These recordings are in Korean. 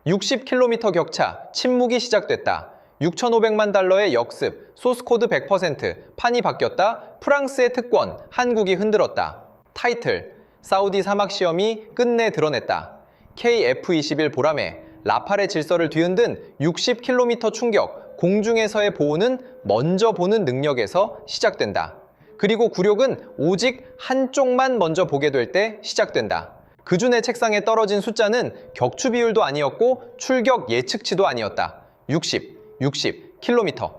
60km 격차, 침묵이 시작됐다. 6,500만 달러의 역습, 소스코드 100%, 판이 바뀌었다. 프랑스의 특권, 한국이 흔들었다. 타이틀, 사우디 사막 시험이 끝내 드러냈다. KF-21 보람에 라팔의 질서를 뒤흔든 60km 충격, 공중에서의 보호는 먼저 보는 능력에서 시작된다. 그리고 굴욕은 오직 한쪽만 먼저 보게 될 때 시작된다. 그준의 책상에 떨어진 숫자는 격추 비율도 아니었고 출격 예측치도 아니었다. 60km.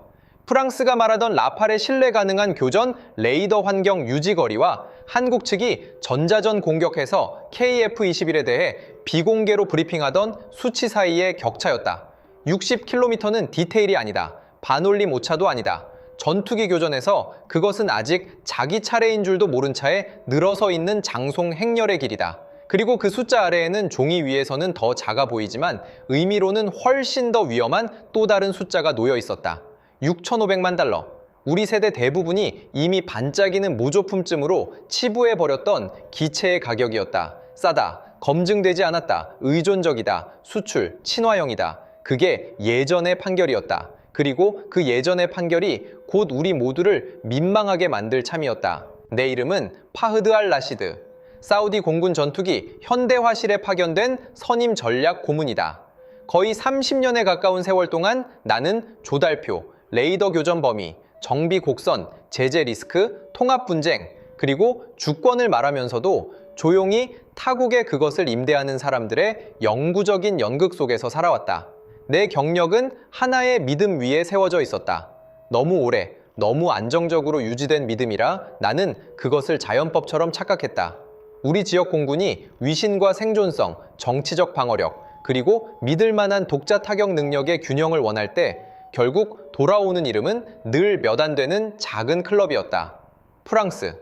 프랑스가 말하던 라팔의 신뢰 가능한 교전 레이더 환경 유지 거리와 한국 측이 전자전 공격해서 KF-21에 대해 비공개로 브리핑하던 수치 사이의 격차였다. 60km는 디테일이 아니다. 반올림 오차도 아니다. 전투기 교전에서 그것은 아직 자기 차례인 줄도 모른 차에 늘어서 있는 장송 행렬의 길이다. 그리고 그 숫자 아래에는 종이 위에서는 더 작아 보이지만 의미로는 훨씬 더 위험한 또 다른 숫자가 놓여 있었다. 6,500만 달러. 우리 세대 대부분이 이미 반짝이는 모조품쯤으로 치부해버렸던 기체의 가격이었다. 싸다. 검증되지 않았다. 의존적이다. 수출, 친화형이다. 그게 예전의 판결이었다. 그리고 그 예전의 판결이 곧 우리 모두를 민망하게 만들 참이었다. 내 이름은 파흐드 알 라시드. 사우디 공군 전투기 현대화실에 파견된 선임 전략 고문이다. 거의 30년에 가까운 세월 동안 나는 조달표, 레이더 교전 범위, 정비 곡선, 제재 리스크, 통합 분쟁, 그리고 주권을 말하면서도 조용히 타국에 그것을 임대하는 사람들의 영구적인 연극 속에서 살아왔다. 내 경력은 하나의 믿음 위에 세워져 있었다. 너무 오래, 너무 안정적으로 유지된 믿음이라 나는 그것을 자연법처럼 착각했다. 우리 지역 공군이 위신과 생존성, 정치적 방어력, 그리고 믿을 만한 독자 타격 능력의 균형을 원할 때 결국 돌아오는 이름은 늘 몇 안 되는 작은 클럽이었다. 프랑스,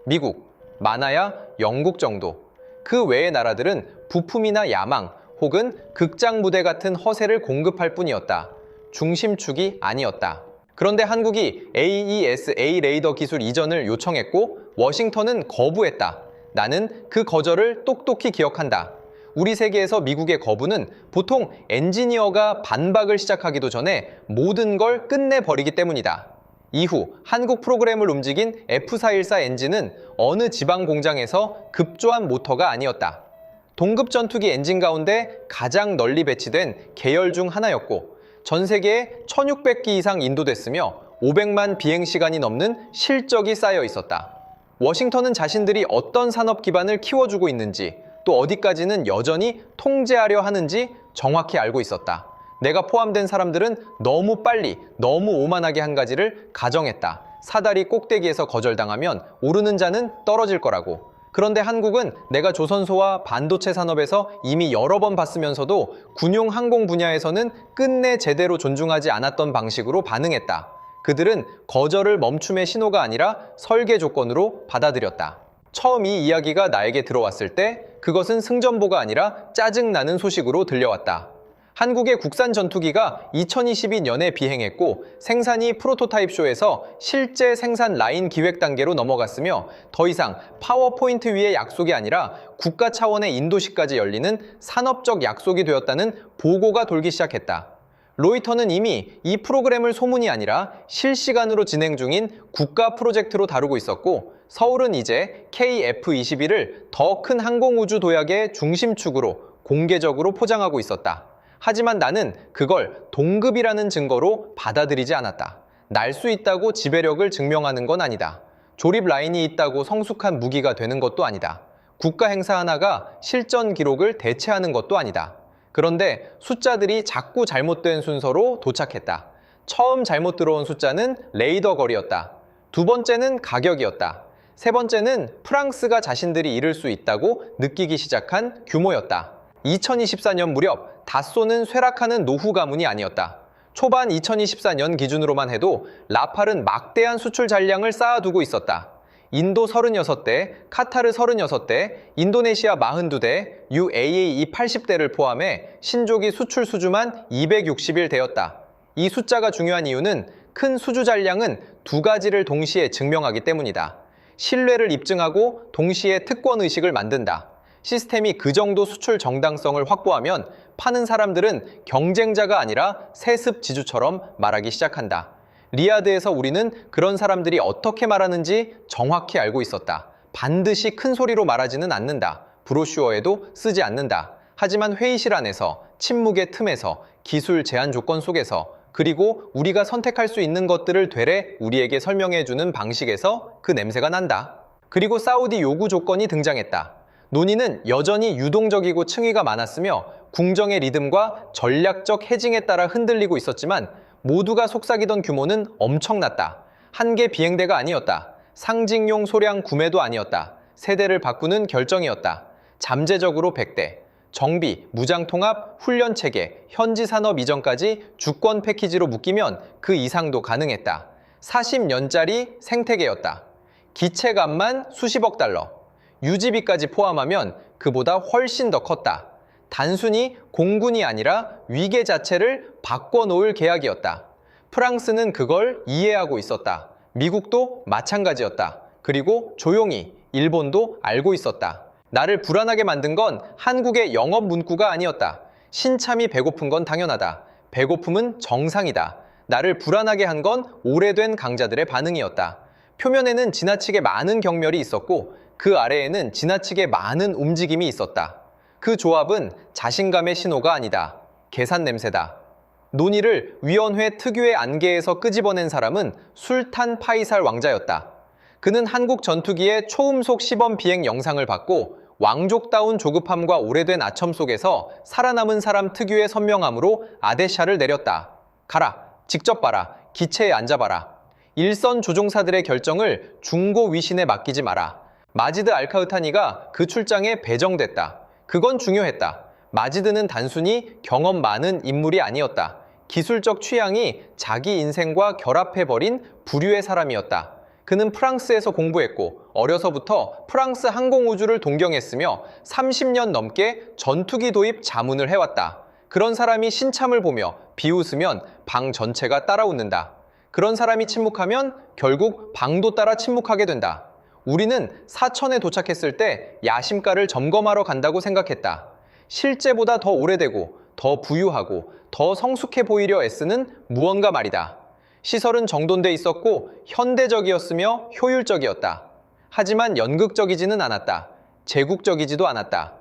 미국, 많아야 영국 정도. 그 외의 나라들은 부품이나 야망 혹은 극장 무대 같은 허세를 공급할 뿐이었다. 중심축이 아니었다. 그런데 한국이 AESA 레이더 기술 이전을 요청했고 워싱턴은 거부했다. 나는 그 거절을 똑똑히 기억한다. 우리 세계에서 미국의 거부는 보통 엔지니어가 반박을 시작하기도 전에 모든 걸 끝내버리기 때문이다. 이후 한국 프로그램을 움직인 F414 엔진은 어느 지방 공장에서 급조한 모터가 아니었다. 동급 전투기 엔진 가운데 가장 널리 배치된 계열 중 하나였고 전 세계에 1600기 이상 인도됐으며 500만 비행시간이 넘는 실적이 쌓여 있었다. 워싱턴은 자신들이 어떤 산업 기반을 키워주고 있는지 또 어디까지는 여전히 통제하려 하는지 정확히 알고 있었다. 내가 포함된 사람들은 너무 빨리, 너무 오만하게 한 가지를 가정했다. 사다리 꼭대기에서 거절당하면 오르는 자는 떨어질 거라고. 그런데 한국은 내가 조선소와 반도체 산업에서 이미 여러 번 봤으면서도 군용 항공 분야에서는 끝내 제대로 존중하지 않았던 방식으로 반응했다. 그들은 거절을 멈춤의 신호가 아니라 설계 조건으로 받아들였다. 처음 이 이야기가 나에게 들어왔을 때 그것은 승전보가 아니라 짜증나는 소식으로 들려왔다. 한국의 국산 전투기가 2022년에 비행했고 생산이 프로토타입 쇼에서 실제 생산 라인 기획 단계로 넘어갔으며 더 이상 파워포인트 위의 약속이 아니라 국가 차원의 인도시까지 열리는 산업적 약속이 되었다는 보고가 돌기 시작했다. 로이터는 이미 이 프로그램을 소문이 아니라 실시간으로 진행 중인 국가 프로젝트로 다루고 있었고 서울은 이제 KF-21을 더 큰 항공우주 도약의 중심축으로 공개적으로 포장하고 있었다. 하지만 나는 그걸 동급이라는 증거로 받아들이지 않았다. 날 수 있다고 지배력을 증명하는 건 아니다. 조립 라인이 있다고 성숙한 무기가 되는 것도 아니다. 국가 행사 하나가 실전 기록을 대체하는 것도 아니다. 그런데 숫자들이 자꾸 잘못된 순서로 도착했다. 처음 잘못 들어온 숫자는 레이더 거리였다. 두 번째는 가격이었다. 세 번째는 프랑스가 자신들이 이룰 수 있다고 느끼기 시작한 규모였다. 2024년 무렵 다쏘는 쇠락하는 노후 가문이 아니었다. 초반 2024년 기준으로만 해도 라팔은 막대한 수출 잔량을 쌓아두고 있었다. 인도 36대, 카타르 36대, 인도네시아 42대, UAE 80대를 포함해 신조기 수출 수주만 261대였다. 이 숫자가 중요한 이유는 큰 수주 잔량은 두 가지를 동시에 증명하기 때문이다. 신뢰를 입증하고 동시에 특권의식을 만든다. 시스템이 그 정도 수출 정당성을 확보하면 파는 사람들은 경쟁자가 아니라 세습 지주처럼 말하기 시작한다. 리야드에서 우리는 그런 사람들이 어떻게 말하는지 정확히 알고 있었다. 반드시 큰 소리로 말하지는 않는다. 브로슈어에도 쓰지 않는다. 하지만 회의실 안에서, 침묵의 틈에서, 기술 제한 조건 속에서, 그리고 우리가 선택할 수 있는 것들을 되레 우리에게 설명해주는 방식에서 그 냄새가 난다. 그리고 사우디 요구 조건이 등장했다. 논의는 여전히 유동적이고 층위가 많았으며 궁정의 리듬과 전략적 해징에 따라 흔들리고 있었지만 모두가 속삭이던 규모는 엄청났다. 한 개 비행대가 아니었다. 상징용 소량 구매도 아니었다. 세대를 바꾸는 결정이었다. 잠재적으로 100대. 정비, 무장통합, 훈련체계, 현지산업 이전까지 주권 패키지로 묶이면 그 이상도 가능했다. 40년짜리 생태계였다. 기체값만 수십억 달러. 유지비까지 포함하면 그보다 훨씬 더 컸다. 단순히 공군이 아니라 위계 자체를 바꿔놓을 계약이었다. 프랑스는 그걸 이해하고 있었다. 미국도 마찬가지였다. 그리고 조용히 일본도 알고 있었다. 나를 불안하게 만든 건 한국의 영업 문구가 아니었다. 신참이 배고픈 건 당연하다. 배고픔은 정상이다. 나를 불안하게 한 건 오래된 강자들의 반응이었다. 표면에는 지나치게 많은 경멸이 있었고 그 아래에는 지나치게 많은 움직임이 있었다. 그 조합은 자신감의 신호가 아니다. 계산 냄새다. 논의를 위원회 특유의 안개에서 끄집어낸 사람은 술탄 파이살 왕자였다. 그는 한국 전투기의 초음속 시범 비행 영상을 봤고 왕족다운 조급함과 오래된 아첨 속에서 살아남은 사람 특유의 선명함으로 아데샤를 내렸다. 가라. 직접 봐라. 기체에 앉아봐라. 일선 조종사들의 결정을 중고 위신에 맡기지 마라. 마지드 알카흐타니가 그 출장에 배정됐다. 그건 중요했다. 마지드는 단순히 경험 많은 인물이 아니었다. 기술적 취향이 자기 인생과 결합해버린 부류의 사람이었다. 그는 프랑스에서 공부했고 어려서부터 프랑스 항공우주를 동경했으며 30년 넘게 전투기 도입 자문을 해왔다. 그런 사람이 신참을 보며 비웃으면 방 전체가 따라 웃는다. 그런 사람이 침묵하면 결국 방도 따라 침묵하게 된다. 우리는 사천에 도착했을 때 야심가를 점검하러 간다고 생각했다. 실제보다 더 오래되고 더 부유하고 더 성숙해 보이려 애쓰는 무언가 말이다. 시설은 정돈돼 있었고 현대적이었으며 효율적이었다. 하지만 연극적이지는 않았다. 제국적이지도 않았다.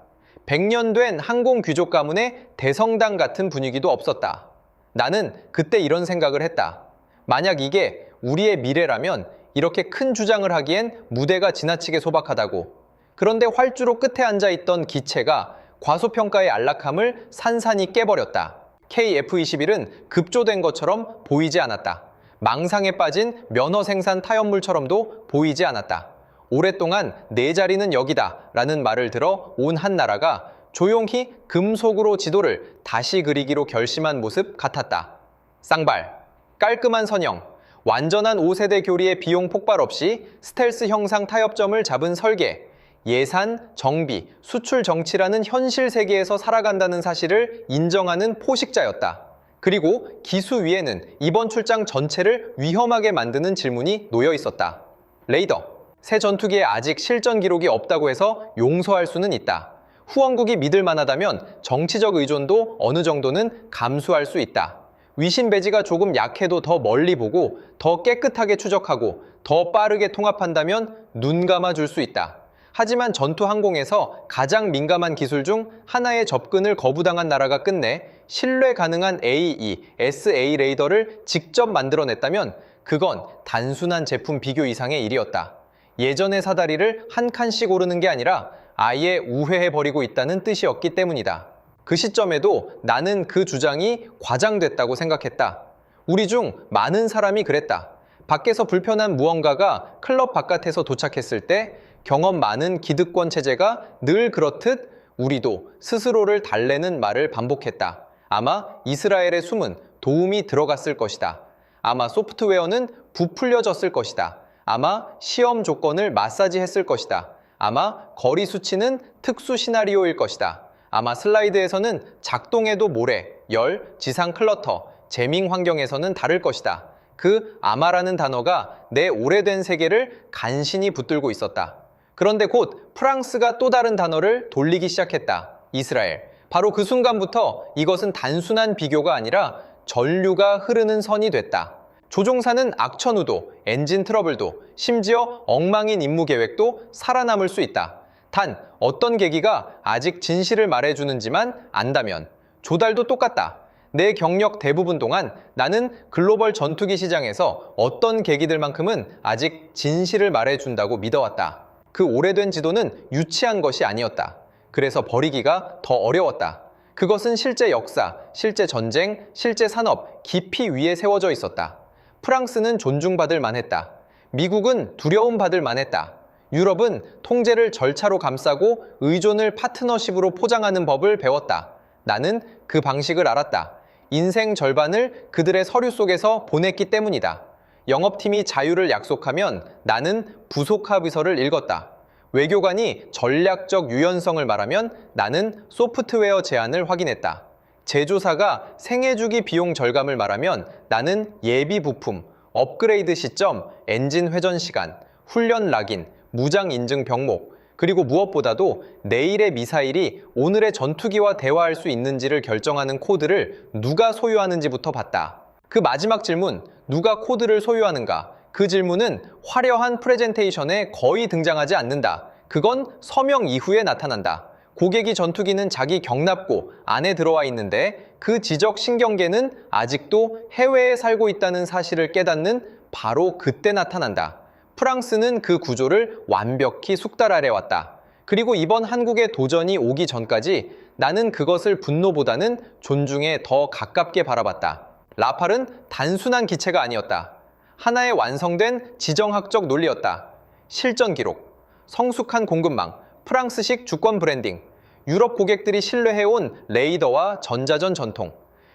100년 된 항공 귀족 가문의 대성당 같은 분위기도 없었다. 나는 그때 이런 생각을 했다. 만약 이게 우리의 미래라면 이렇게 큰 주장을 하기엔 무대가 지나치게 소박하다고. 그런데 활주로 끝에 앉아있던 기체가 과소평가의 안락함을 산산이 깨버렸다. KF-21은 급조된 것처럼 보이지 않았다. 망상에 빠진 면허 생산 타협물처럼도 보이지 않았다. 오랫동안 내 자리는 여기다 라는 말을 들어 온 한 나라가 조용히 금속으로 지도를 다시 그리기로 결심한 모습 같았다. 쌍발, 깔끔한 선형, 완전한 5세대 교리의 비용 폭발 없이 스텔스 형상 타협점을 잡은 설계, 예산, 정비, 수출 정치라는 현실 세계에서 살아간다는 사실을 인정하는 포식자였다. 그리고 기수 위에는 이번 출장 전체를 위험하게 만드는 질문이 놓여 있었다. 레이더, 새 전투기에 아직 실전 기록이 없다고 해서 용서할 수는 있다. 후원국이 믿을 만하다면 정치적 의존도 어느 정도는 감수할 수 있다. 위신 배지가 조금 약해도 더 멀리 보고 더 깨끗하게 추적하고 더 빠르게 통합한다면 눈 감아 줄 수 있다. 하지만 전투 항공에서 가장 민감한 기술 중 하나의 접근을 거부당한 나라가 끝내 신뢰 가능한 AE, SA 레이더를 직접 만들어냈다면 그건 단순한 제품 비교 이상의 일이었다. 예전의 사다리를 한 칸씩 오르는 게 아니라 아예 우회해버리고 있다는 뜻이었기 때문이다. 그 시점에도 나는 그 주장이 과장됐다고 생각했다. 우리 중 많은 사람이 그랬다. 밖에서 불편한 무언가가 클럽 바깥에서 도착했을 때 경험 많은 기득권 체제가 늘 그렇듯 우리도 스스로를 달래는 말을 반복했다. 아마 이스라엘의 숨은 도움이 들어갔을 것이다. 아마 소프트웨어는 부풀려졌을 것이다. 아마 시험 조건을 마사지했을 것이다. 아마 거리 수치는 특수 시나리오일 것이다. 아마 슬라이드에서는 작동해도 모래, 열, 지상 클러터, 재밍 환경에서는 다를 것이다. 그 아마라는 단어가 내 오래된 세계를 간신히 붙들고 있었다. 그런데 곧 프랑스가 또 다른 단어를 돌리기 시작했다. 이스라엘. 바로 그 순간부터 이것은 단순한 비교가 아니라 전류가 흐르는 선이 됐다. 조종사는 악천후도, 엔진 트러블도, 심지어 엉망인 임무 계획도 살아남을 수 있다. 단 어떤 계기가 아직 진실을 말해주는지만 안다면. 조달도 똑같다. 내 경력 대부분 동안 나는 글로벌 전투기 시장에서 어떤 계기들만큼은 아직 진실을 말해준다고 믿어왔다. 그 오래된 지도는 유치한 것이 아니었다. 그래서 버리기가 더 어려웠다. 그것은 실제 역사, 실제 전쟁, 실제 산업, 깊이 위에 세워져 있었다. 프랑스는 존중받을 만했다. 미국은 두려움받을 만했다. 유럽은 통제를 절차로 감싸고 의존을 파트너십으로 포장하는 법을 배웠다. 나는 그 방식을 알았다. 인생 절반을 그들의 서류 속에서 보냈기 때문이다. 영업팀이 자유를 약속하면 나는 부속화 비서를 읽었다. 외교관이 전략적 유연성을 말하면 나는 소프트웨어 제안을 확인했다. 제조사가 생애주기 비용 절감을 말하면 나는 예비 부품, 업그레이드 시점, 엔진 회전 시간, 훈련 락인, 무장 인증 병목, 그리고 무엇보다도 내일의 미사일이 오늘의 전투기와 대화할 수 있는지를 결정하는 코드를 누가 소유하는지부터 봤다. 그 마지막 질문, 누가 코드를 소유하는가? 그 질문은 화려한 프레젠테이션에 거의 등장하지 않는다. 그건 서명 이후에 나타난다. 고객이 전투기는 자기 경납고 안에 들어와 있는데 그 지적 신경계는 아직도 해외에 살고 있다는 사실을 깨닫는 바로 그때 나타난다. 프랑스는 그 구조를 완벽히 숙달하려왔다. 그리고 이번 한국의 도전이 오기 전까지 나는 그것을 분노보다는 존중에 더 가깝게 바라봤다. 라팔은 단순한 기체가 아니었다. 하나의 완성된 지정학적 논리였다. 실전 기록, 성숙한 공급망, 프랑스식 주권 브랜딩, 유럽 고객들이 신뢰해온 레이더와 전자전 전통,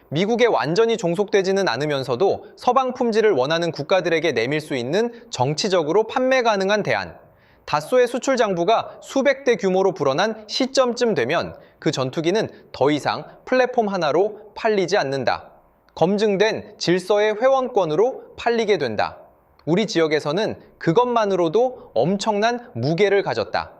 미국에 완전히 종속되지는 않으면서도 서방 품질을 원하는 국가들에게 내밀 수 있는 정치적으로 판매 가능한 대안. 다소의 수출 장부가 수백 대 규모로 불어난 시점쯤 되면 그 전투기는 더 이상 플랫폼 하나로 팔리지 않는다. 검증된 질서의 회원권으로 팔리게 된다. 우리 지역에서는 그것만으로도 엄청난 무게를 가졌다.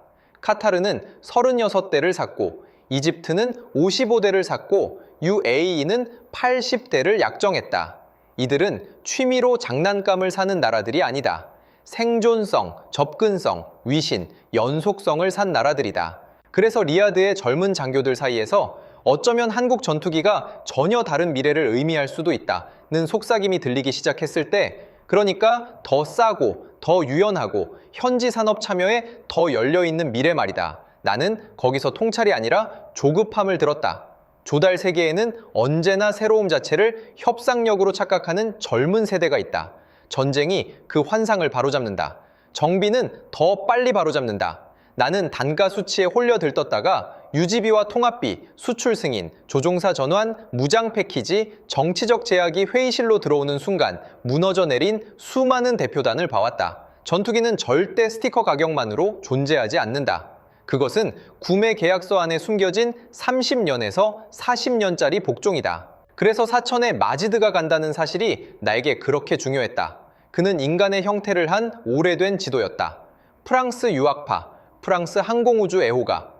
카타르는 36대를 샀고, 이집트는 55대를 샀고, UAE는 80대를 약정했다. 이들은 취미로 장난감을 사는 나라들이 아니다. 생존성, 접근성, 위신, 연속성을 산 나라들이다. 그래서 리야드의 젊은 장교들 사이에서 어쩌면 한국 전투기가 전혀 다른 미래를 의미할 수도 있다는 속삭임이 들리기 시작했을 때, 그러니까 더 싸고 더 유연하고 현지 산업 참여에 더 열려있는 미래 말이다. 나는 거기서 통찰이 아니라 조급함을 들었다. 조달 세계에는 언제나 새로움 자체를 협상력으로 착각하는 젊은 세대가 있다. 전쟁이 그 환상을 바로잡는다. 정비는 더 빨리 바로잡는다. 나는 단가 수치에 홀려 들떴다가 유지비와 통합비, 수출 승인, 조종사 전환, 무장 패키지, 정치적 제약이 회의실로 들어오는 순간 무너져 내린 수많은 대표단을 봐왔다. 전투기는 절대 스티커 가격만으로 존재하지 않는다. 그것은 구매 계약서 안에 숨겨진 30년에서 40년짜리 복종이다. 그래서 사천에 마지드가 간다는 사실이 나에게 그렇게 중요했다. 그는 인간의 형태를 한 오래된 지도였다. 프랑스 유학파, 프랑스 항공우주 애호가,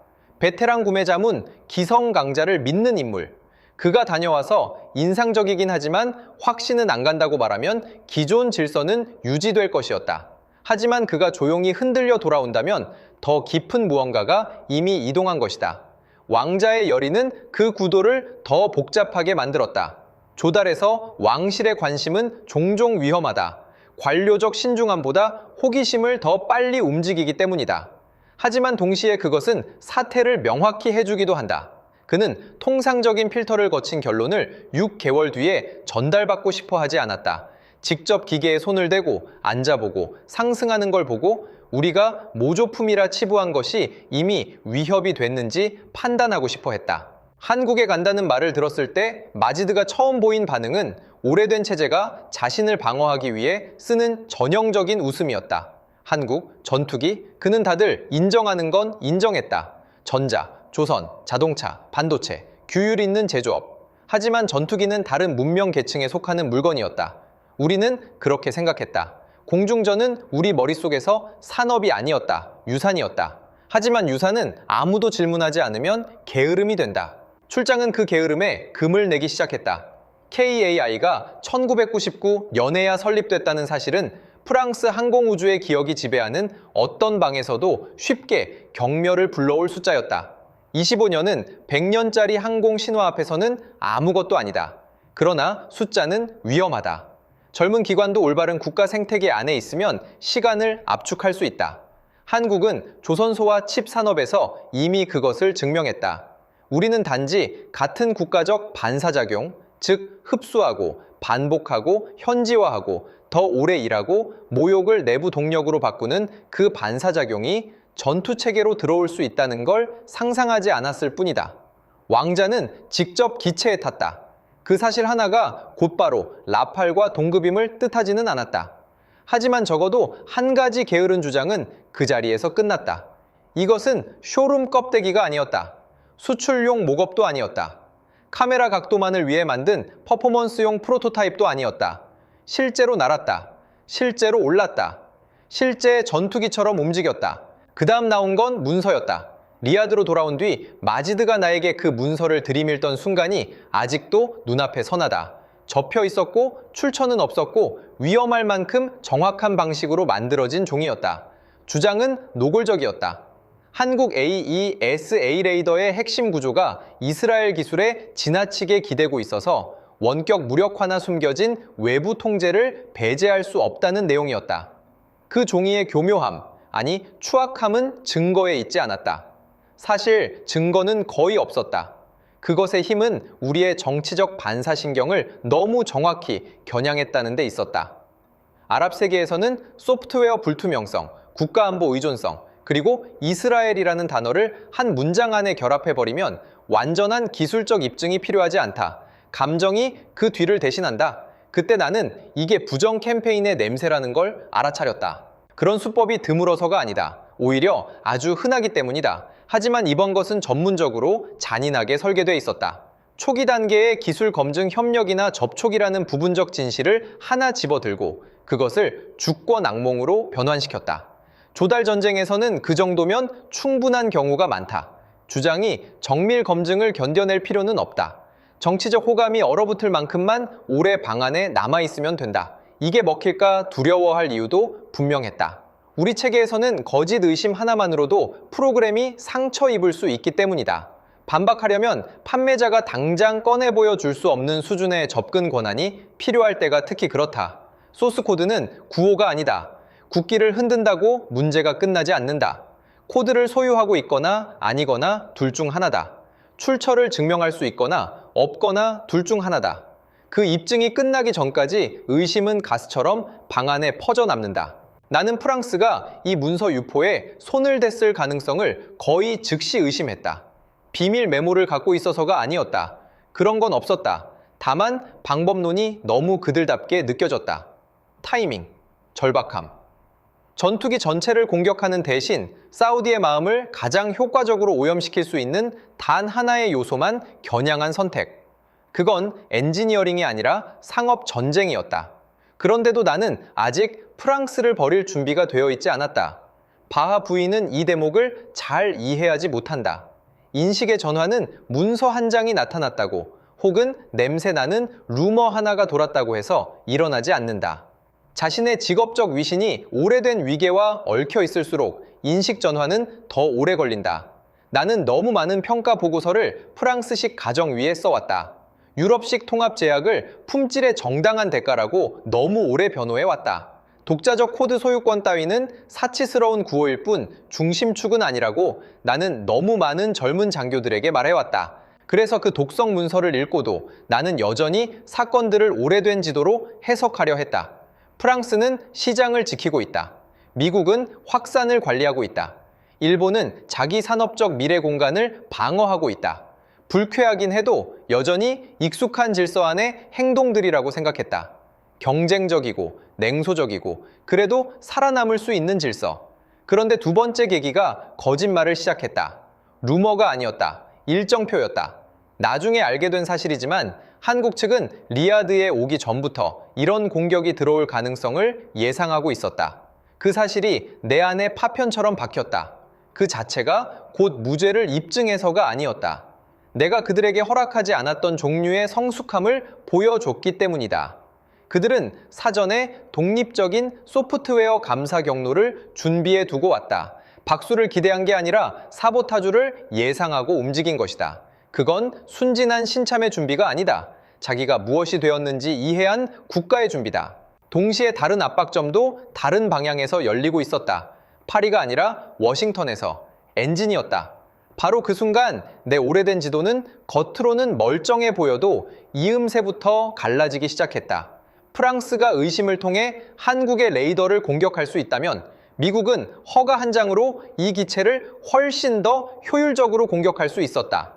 베테랑 구매자문 기성 강자를 믿는 인물. 그가 다녀와서 인상적이긴 하지만 확신은 안 간다고 말하면 기존 질서는 유지될 것이었다. 하지만 그가 조용히 흔들려 돌아온다면 더 깊은 무언가가 이미 이동한 것이다. 왕자의 열의는 그 구도를 더 복잡하게 만들었다. 조달에서 왕실의 관심은 종종 위험하다. 관료적 신중함보다 호기심을 더 빨리 움직이기 때문이다. 하지만 동시에 그것은 사태를 명확히 해주기도 한다. 그는 통상적인 필터를 거친 결론을 6개월 뒤에 전달받고 싶어 하지 않았다. 직접 기계에 손을 대고 앉아보고 상승하는 걸 보고 우리가 모조품이라 치부한 것이 이미 위협이 됐는지 판단하고 싶어 했다. 한국에 간다는 말을 들었을 때 마지드가 처음 보인 반응은 오래된 체제가 자신을 방어하기 위해 쓰는 전형적인 웃음이었다. 한국, 전투기, 그는 다들 인정하는 건 인정했다. 전자, 조선, 자동차, 반도체, 규율 있는 제조업. 하지만 전투기는 다른 문명 계층에 속하는 물건이었다. 우리는 그렇게 생각했다. 공중전은 우리 머릿속에서 산업이 아니었다. 유산이었다. 하지만 유산은 아무도 질문하지 않으면 게으름이 된다. 출장은 그 게으름에 금을 내기 시작했다. KAI가 1999 년에야 설립됐다는 사실은 프랑스 항공우주의 기억이 지배하는 어떤 방에서도 쉽게 경멸을 불러올 숫자였다. 25년은 100년짜리 항공 신화 앞에서는 아무것도 아니다. 그러나 숫자는 위험하다. 젊은 기관도 올바른 국가 생태계 안에 있으면 시간을 압축할 수 있다. 한국은 조선소와 칩 산업에서 이미 그것을 증명했다. 우리는 단지 같은 국가적 반사작용, 즉 흡수하고 반복하고 현지화하고 더 오래 일하고 모욕을 내부 동력으로 바꾸는 그 반사작용이 전투체계로 들어올 수 있다는 걸 상상하지 않았을 뿐이다. 왕자는 직접 기체에 탔다. 그 사실 하나가 곧바로 라팔과 동급임을 뜻하지는 않았다. 하지만 적어도 한 가지 게으른 주장은 그 자리에서 끝났다. 이것은 쇼룸 껍데기가 아니었다. 수출용 목업도 아니었다. 카메라 각도만을 위해 만든 퍼포먼스용 프로토타입도 아니었다. 실제로 날았다. 실제로 올랐다. 실제 전투기처럼 움직였다. 그 다음 나온 건 문서였다. 리야드로 돌아온 뒤 마지드가 나에게 그 문서를 들이밀던 순간이 아직도 눈앞에 선하다. 접혀 있었고 출처는 없었고 위험할 만큼 정확한 방식으로 만들어진 종이었다. 주장은 노골적이었다. 한국 AESA 레이더의 핵심 구조가 이스라엘 기술에 지나치게 기대고 있어서 원격 무력화나 숨겨진 외부 통제를 배제할 수 없다는 내용이었다. 그 종이의 교묘함, 아니 추악함은 증거에 있지 않았다. 사실 증거는 거의 없었다. 그것의 힘은 우리의 정치적 반사신경을 너무 정확히 겨냥했다는 데 있었다. 아랍 세계에서는 소프트웨어 불투명성, 국가안보 의존성, 그리고 이스라엘이라는 단어를 한 문장 안에 결합해버리면 완전한 기술적 입증이 필요하지 않다. 감정이 그 뒤를 대신한다. 그때 나는 이게 부정 캠페인의 냄새라는 걸 알아차렸다. 그런 수법이 드물어서가 아니다. 오히려 아주 흔하기 때문이다. 하지만 이번 것은 전문적으로 잔인하게 설계되어 있었다. 초기 단계의 기술 검증 협력이나 접촉이라는 부분적 진실을 하나 집어들고 그것을 주권 악몽으로 변환시켰다. 조달 전쟁에서는 그 정도면 충분한 경우가 많다. 주장이 정밀 검증을 견뎌낼 필요는 없다. 정치적 호감이 얼어붙을 만큼만 오래 방 안에 남아있으면 된다. 이게 먹힐까 두려워할 이유도 분명했다. 우리 체계에서는 거짓 의심 하나만으로도 프로그램이 상처 입을 수 있기 때문이다. 반박하려면 판매자가 당장 꺼내 보여줄 수 없는 수준의 접근 권한이 필요할 때가 특히 그렇다. 소스 코드는 구호가 아니다. 국기를 흔든다고 문제가 끝나지 않는다. 코드를 소유하고 있거나 아니거나 둘 중 하나다. 출처를 증명할 수 있거나 없거나 둘 중 하나다. 그 입증이 끝나기 전까지 의심은 가스처럼 방 안에 퍼져남는다. 나는 프랑스가 이 문서 유포에 손을 댔을 가능성을 거의 즉시 의심했다. 비밀 메모를 갖고 있어서가 아니었다. 그런 건 없었다. 다만 방법론이 너무 그들답게 느껴졌다. 타이밍, 절박함. 전투기 전체를 공격하는 대신 사우디의 마음을 가장 효과적으로 오염시킬 수 있는 단 하나의 요소만 겨냥한 선택. 그건 엔지니어링이 아니라 상업 전쟁이었다. 그런데도 나는 아직 프랑스를 버릴 준비가 되어 있지 않았다. 바하 부인은 이 대목을 잘 이해하지 못한다. 인식의 전환은 문서 한 장이 나타났다고 혹은 냄새나는 루머 하나가 돌았다고 해서 일어나지 않는다. 자신의 직업적 위신이 오래된 위계와 얽혀 있을수록 인식 전환은 더 오래 걸린다. 나는 너무 많은 평가 보고서를 프랑스식 가정 위에 써왔다. 유럽식 통합 제약을 품질의 정당한 대가라고 너무 오래 변호해왔다. 독자적 코드 소유권 따위는 사치스러운 구호일 뿐 중심축은 아니라고 나는 너무 많은 젊은 장교들에게 말해왔다. 그래서 그 독성 문서를 읽고도 나는 여전히 사건들을 오래된 지도로 해석하려 했다. 프랑스는 시장을 지키고 있다. 미국은 확산을 관리하고 있다. 일본은 자기 산업적 미래 공간을 방어하고 있다. 불쾌하긴 해도 여전히 익숙한 질서 안의 행동들이라고 생각했다. 경쟁적이고 냉소적이고 그래도 살아남을 수 있는 질서. 그런데 두 번째 계기가 거짓말을 시작했다. 루머가 아니었다. 일정표였다. 나중에 알게 된 사실이지만 한국 측은 리야드에 오기 전부터 이런 공격이 들어올 가능성을 예상하고 있었다. 그 사실이 내 안에 파편처럼 박혔다. 그 자체가 곧 무죄를 입증해서가 아니었다. 내가 그들에게 허락하지 않았던 종류의 성숙함을 보여줬기 때문이다. 그들은 사전에 독립적인 소프트웨어 감사 경로를 준비해 두고 왔다. 박수를 기대한 게 아니라 사보타주를 예상하고 움직인 것이다. 그건 순진한 신참의 준비가 아니다. 자기가 무엇이 되었는지 이해한 국가의 준비다. 동시에 다른 압박점도 다른 방향에서 열리고 있었다. 파리가 아니라 워싱턴에서 엔진이었다. 바로 그 순간 내 오래된 지도는 겉으로는 멀쩡해 보여도 이음새부터 갈라지기 시작했다. 프랑스가 의심을 통해 한국의 레이더를 공격할 수 있다면 미국은 허가 한 장으로 이 기체를 훨씬 더 효율적으로 공격할 수 있었다.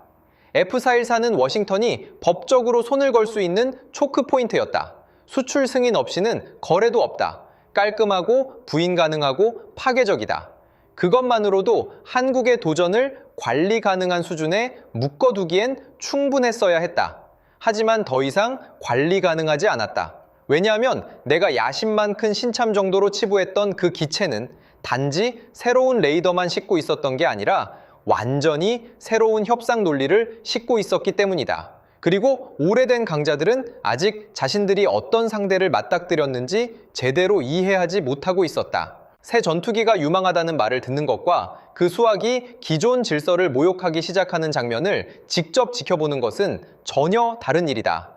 F414는 워싱턴이 법적으로 손을 걸 수 있는 초크 포인트였다. 수출 승인 없이는 거래도 없다. 깔끔하고 부인 가능하고 파괴적이다. 그것만으로도 한국의 도전을 관리 가능한 수준에 묶어두기엔 충분했어야 했다. 하지만 더 이상 관리 가능하지 않았다. 왜냐하면 내가 야심만 큰 신참 정도로 치부했던 그 기체는 단지 새로운 레이더만 싣고 있었던 게 아니라 완전히 새로운 협상 논리를 싣고 있었기 때문이다. 그리고 오래된 강자들은 아직 자신들이 어떤 상대를 맞닥뜨렸는지 제대로 이해하지 못하고 있었다. 새 전투기가 유망하다는 말을 듣는 것과 그 수학이 기존 질서를 모욕하기 시작하는 장면을 직접 지켜보는 것은 전혀 다른 일이다.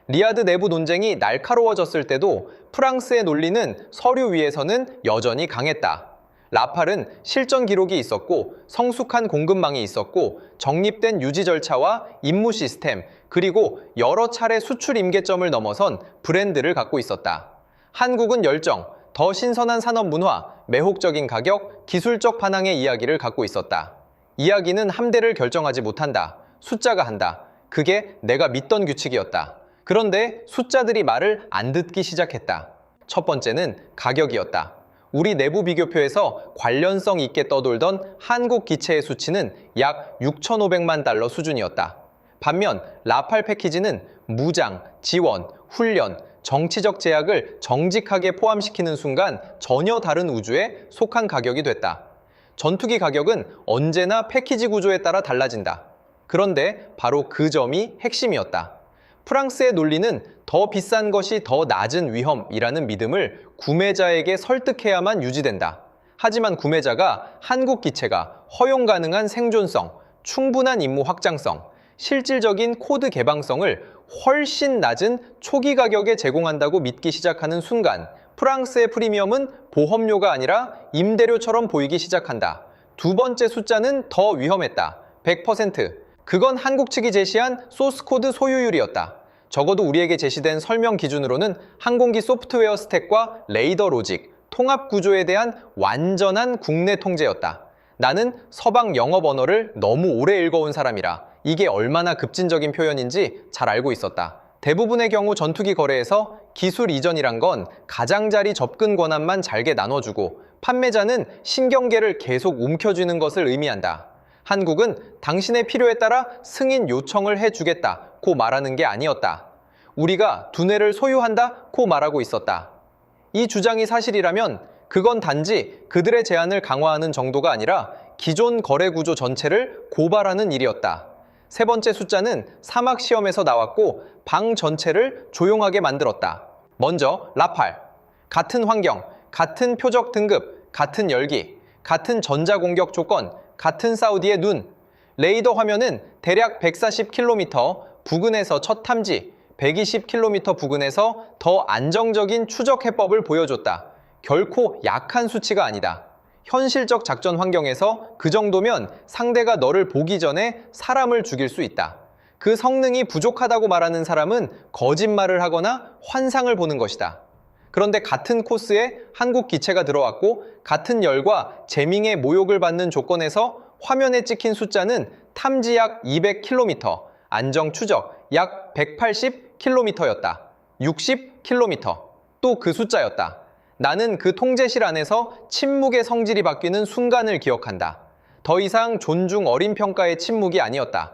리아드 내부 논쟁이 날카로워졌을 때도 프랑스의 논리는 서류 위에서는 여전히 강했다. 라팔은 실전 기록이 있었고 성숙한 공급망이 있었고 정립된 유지 절차와 임무 시스템 그리고 여러 차례 수출 임계점을 넘어선 브랜드를 갖고 있었다. 한국은 열정, 더 신선한 산업 문화, 매혹적인 가격, 기술적 반항의 이야기를 갖고 있었다. 이야기는 함대를 결정하지 못한다. 숫자가 한다. 그게 내가 믿던 규칙이었다. 그런데 숫자들이 말을 안 듣기 시작했다. 첫 번째는 가격이었다. 우리 내부 비교표에서 관련성 있게 떠돌던 한국 기체의 수치는 약 6,500만 달러 수준이었다. 반면 라팔 패키지는 무장, 지원, 훈련, 정치적 제약을 정직하게 포함시키는 순간 전혀 다른 우주에 속한 가격이 됐다. 전투기 가격은 언제나 패키지 구조에 따라 달라진다. 그런데 바로 그 점이 핵심이었다. 프랑스의 논리는 더 비싼 것이 더 낮은 위험이라는 믿음을 구매자에게 설득해야만 유지된다. 하지만 구매자가 한국 기체가 허용 가능한 생존성, 충분한 임무 확장성, 실질적인 코드 개방성을 훨씬 낮은 초기 가격에 제공한다고 믿기 시작하는 순간 프랑스의 프리미엄은 보험료가 아니라 임대료처럼 보이기 시작한다. 두 번째 숫자는 더 위험했다. 100%. 그건 한국 측이 제시한 소스코드 소유율이었다. 적어도 우리에게 제시된 설명 기준으로는 항공기 소프트웨어 스택과 레이더 로직, 통합 구조에 대한 완전한 국내 통제였다. 나는 서방 영업 언어를 너무 오래 읽어온 사람이라 이게 얼마나 급진적인 표현인지 잘 알고 있었다. 대부분의 경우 전투기 거래에서 기술 이전이란 건 가장자리 접근 권한만 잘게 나눠주고 판매자는 신경계를 계속 움켜쥐는 것을 의미한다. 한국은 당신의 필요에 따라 승인 요청을 해주겠다고 말하는 게 아니었다. 우리가 두뇌를 소유한다고 말하고 있었다. 이 주장이 사실이라면 그건 단지 그들의 제한을 강화하는 정도가 아니라 기존 거래 구조 전체를 고발하는 일이었다. 세 번째 숫자는 사막 시험에서 나왔고 방 전체를 조용하게 만들었다. 먼저 라팔. 같은 환경, 같은 표적 등급, 같은 열기, 같은 전자공격 조건, 같은 사우디의 눈. 레이더 화면은 대략 140km 부근에서 첫 탐지, 120km 부근에서 더 안정적인 추적 해법을 보여줬다. 결코 약한 수치가 아니다. 현실적 작전 환경에서 그 정도면 상대가 너를 보기 전에 사람을 죽일 수 있다. 그 성능이 부족하다고 말하는 사람은 거짓말을 하거나 환상을 보는 것이다. 그런데 같은 코스에 한국 기체가 들어왔고 같은 열과 제밍의 모욕을 받는 조건에서 화면에 찍힌 숫자는 탐지 약 200km, 안정 추적 약 180km였다. 60km. 또 그 숫자였다. 나는 그 통제실 안에서 침묵의 성질이 바뀌는 순간을 기억한다. 더 이상 존중 어린 평가의 침묵이 아니었다.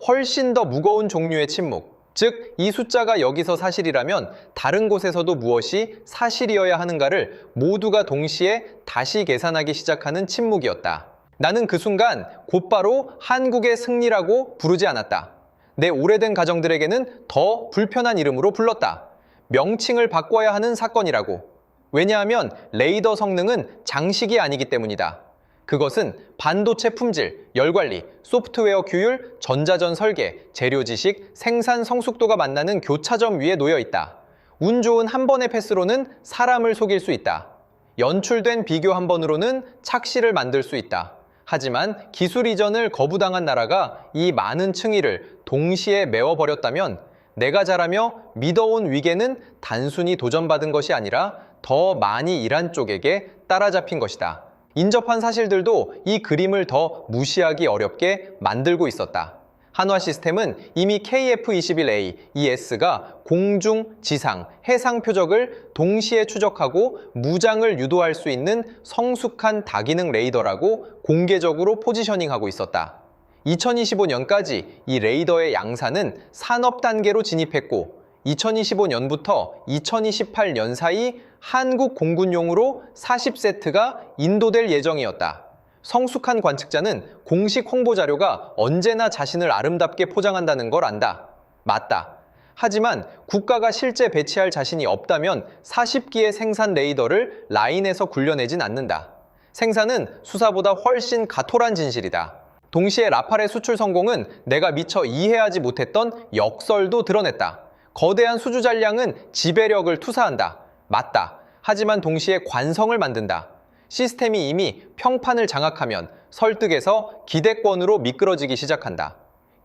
훨씬 더 무거운 종류의 침묵. 즉, 이 숫자가 여기서 사실이라면 다른 곳에서도 무엇이 사실이어야 하는가를 모두가 동시에 다시 계산하기 시작하는 침묵이었다. 나는 그 순간 곧바로 한국의 승리라고 부르지 않았다. 내 오래된 가정들에게는 더 불편한 이름으로 불렀다. 명칭을 바꿔야 하는 사건이라고. 왜냐하면 레이더 성능은 장식이 아니기 때문이다. 그것은 반도체 품질, 열관리, 소프트웨어 규율, 전자전 설계, 재료 지식, 생산 성숙도가 만나는 교차점 위에 놓여 있다. 운 좋은 한 번의 패스로는 사람을 속일 수 있다. 연출된 비교 한 번으로는 착시를 만들 수 있다. 하지만 기술 이전을 거부당한 나라가 이 많은 층위를 동시에 메워버렸다면 내가 잘하며 믿어온 위계는 단순히 도전받은 것이 아니라 더 많이 일한 쪽에게 따라잡힌 것이다. 인접한 사실들도 이 그림을 더 무시하기 어렵게 만들고 있었다. 한화 시스템은 이미 KF-21A, ES가 공중, 지상, 해상 표적을 동시에 추적하고 무장을 유도할 수 있는 성숙한 다기능 레이더라고 공개적으로 포지셔닝하고 있었다. 2025년까지 이 레이더의 양산은 산업 단계로 진입했고 2025년부터 2028년 사이 한국 공군용으로 40세트가 인도될 예정이었다. 성숙한 관측자는 공식 홍보 자료가 언제나 자신을 아름답게 포장한다는 걸 안다. 맞다. 하지만 국가가 실제 배치할 자신이 없다면 40기의 생산 레이더를 라인에서 굴려내진 않는다. 생산은 수사보다 훨씬 가토란 진실이다. 동시에 라팔의 수출 성공은 내가 미처 이해하지 못했던 역설도 드러냈다. 거대한 수주 잔량은 지배력을 투사한다. 맞다. 하지만 동시에 관성을 만든다. 시스템이 이미 평판을 장악하면 설득에서 기대권으로 미끄러지기 시작한다.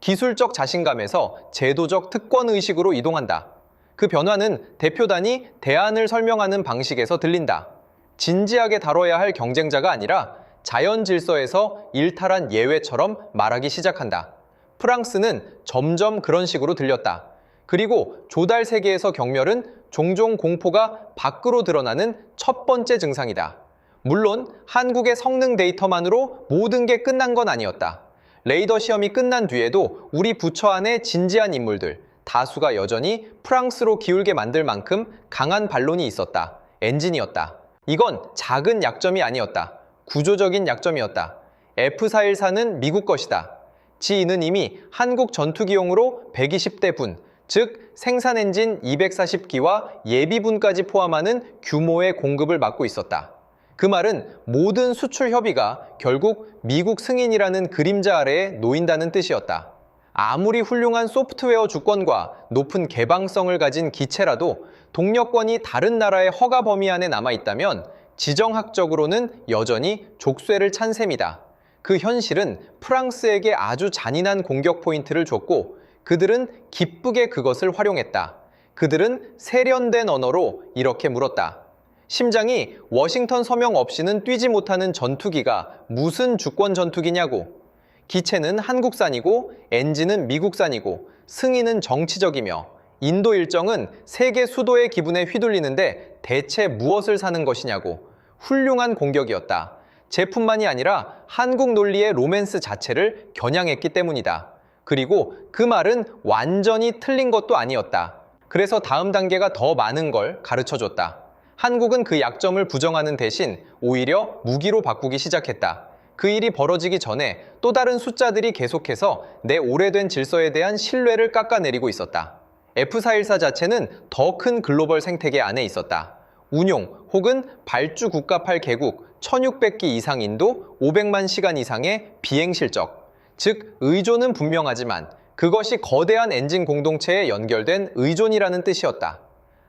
기술적 자신감에서 제도적 특권의식으로 이동한다. 그 변화는 대표단이 대안을 설명하는 방식에서 들린다. 진지하게 다뤄야 할 경쟁자가 아니라 자연 질서에서 일탈한 예외처럼 말하기 시작한다. 프랑스는 점점 그런 식으로 들렸다. 그리고 조달 세계에서 경멸은 종종 공포가 밖으로 드러나는 첫 번째 증상이다. 물론 한국의 성능 데이터만으로 모든 게 끝난 건 아니었다. 레이더 시험이 끝난 뒤에도 우리 부처 안에 진지한 인물들, 다수가 여전히 프랑스로 기울게 만들 만큼 강한 반론이 있었다. 엔진이었다. 이건 작은 약점이 아니었다. 구조적인 약점이었다. F414는 미국 것이다. 지인은 이미 한국 전투기용으로 120대 분, 즉 생산 엔진 240기와 예비분까지 포함하는 규모의 공급을 맡고 있었다. 그 말은 모든 수출 협의가 결국 미국 승인이라는 그림자 아래에 놓인다는 뜻이었다. 아무리 훌륭한 소프트웨어 주권과 높은 개방성을 가진 기체라도 동력권이 다른 나라의 허가 범위 안에 남아있다면 지정학적으로는 여전히 족쇄를 찬 셈이다. 그 현실은 프랑스에게 아주 잔인한 공격 포인트를 줬고 그들은 기쁘게 그것을 활용했다. 그들은 세련된 언어로 이렇게 물었다. 심장이 워싱턴 서명 없이는 뛰지 못하는 전투기가 무슨 주권 전투기냐고. 기체는 한국산이고 엔진은 미국산이고 승인은 정치적이며 인도 일정은 세계 수도의 기분에 휘둘리는데 대체 무엇을 사는 것이냐고. 훌륭한 공격이었다. 제품만이 아니라 한국 논리의 로맨스 자체를 겨냥했기 때문이다. 그리고 그 말은 완전히 틀린 것도 아니었다. 그래서 다음 단계가 더 많은 걸 가르쳐줬다. 한국은 그 약점을 부정하는 대신 오히려 무기로 바꾸기 시작했다. 그 일이 벌어지기 전에 또 다른 숫자들이 계속해서 내 오래된 질서에 대한 신뢰를 깎아내리고 있었다. F414 자체는 더 큰 글로벌 생태계 안에 있었다. 운용 혹은 발주 국가팔 개국 1600기 이상 인도 500만 시간 이상의 비행 실적. 즉 의존은 분명하지만 그것이 거대한 엔진 공동체에 연결된 의존이라는 뜻이었다.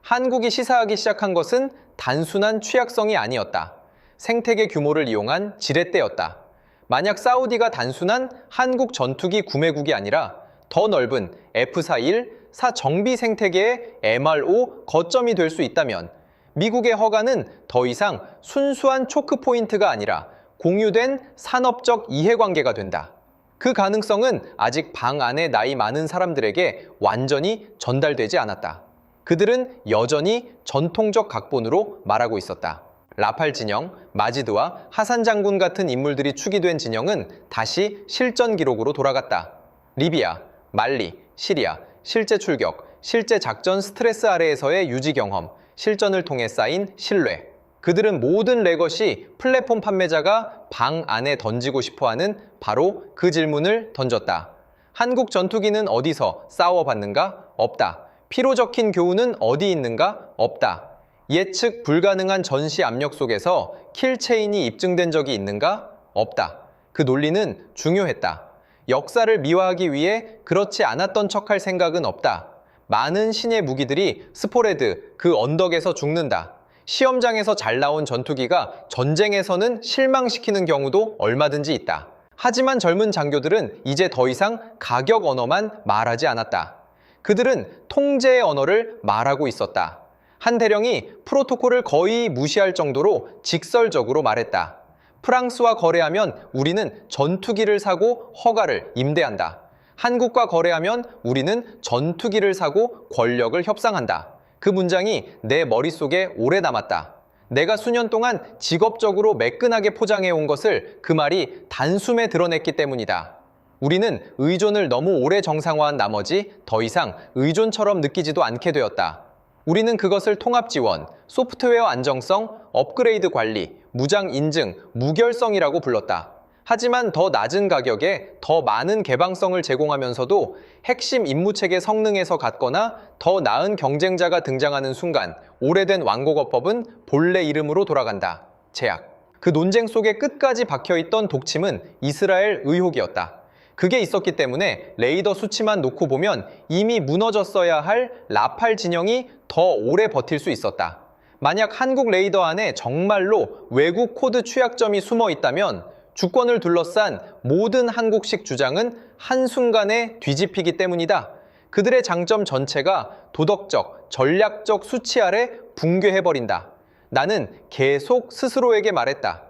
한국이 시사하기 시작한 것은 단순한 취약성이 아니었다. 생태계 규모를 이용한 지렛대였다. 만약 사우디가 단순한 한국 전투기 구매국이 아니라 더 넓은 F4.1 사 정비 생태계의 MRO 거점이 될 수 있다면 미국의 허가는 더 이상 순수한 초크 포인트가 아니라 공유된 산업적 이해관계가 된다. 그 가능성은 아직 방 안에 나이 많은 사람들에게 완전히 전달되지 않았다. 그들은 여전히 전통적 각본으로 말하고 있었다. 라팔 진영, 마지드와 하산 장군 같은 인물들이 축이 된 진영은 다시 실전 기록으로 돌아갔다. 리비아, 말리, 시리아, 실제 출격, 실제 작전 스트레스 아래에서의 유지 경험, 실전을 통해 쌓인 신뢰. 그들은 모든 레것이 플랫폼 판매자가 방 안에 던지고 싶어하는 바로 그 질문을 던졌다. 한국 전투기는 어디서 싸워봤는가? 없다. 피로 적힌 교훈은 어디 있는가? 없다. 예측 불가능한 전시 압력 속에서 킬체인이 입증된 적이 있는가? 없다. 그 논리는 중요했다. 역사를 미화하기 위해 그렇지 않았던 척할 생각은 없다. 많은 신의 무기들이 스포레드, 그 언덕에서 죽는다. 시험장에서 잘 나온 전투기가 전쟁에서는 실망시키는 경우도 얼마든지 있다. 하지만 젊은 장교들은 이제 더 이상 가격 언어만 말하지 않았다. 그들은 통제의 언어를 말하고 있었다. 한 대령이 프로토콜을 거의 무시할 정도로 직설적으로 말했다. 프랑스와 거래하면 우리는 전투기를 사고 허가를 임대한다. 한국과 거래하면 우리는 전투기를 사고 권력을 협상한다. 그 문장이 내 머릿속에 오래 남았다. 내가 수년 동안 직업적으로 매끈하게 포장해온 것을 그 말이 단숨에 드러냈기 때문이다. 우리는 의존을 너무 오래 정상화한 나머지 더 이상 의존처럼 느끼지도 않게 되었다. 우리는 그것을 통합 지원, 소프트웨어 안정성, 업그레이드 관리, 무장 인증, 무결성이라고 불렀다. 하지만 더 낮은 가격에 더 많은 개방성을 제공하면서도 핵심 임무체계 성능에서 같거나 더 나은 경쟁자가 등장하는 순간 오래된 완곡어법은 본래 이름으로 돌아간다. 제약. 그 논쟁 속에 끝까지 박혀있던 독침은 이스라엘 의혹이었다. 그게 있었기 때문에 레이더 수치만 놓고 보면 이미 무너졌어야 할 라팔 진영이 더 오래 버틸 수 있었다. 만약 한국 레이더 안에 정말로 외국 코드 취약점이 숨어 있다면 주권을 둘러싼 모든 한국식 주장은 한순간에 뒤집히기 때문이다. 그들의 장점 전체가 도덕적, 전략적 수치 아래 붕괴해버린다. 나는 계속 스스로에게 말했다.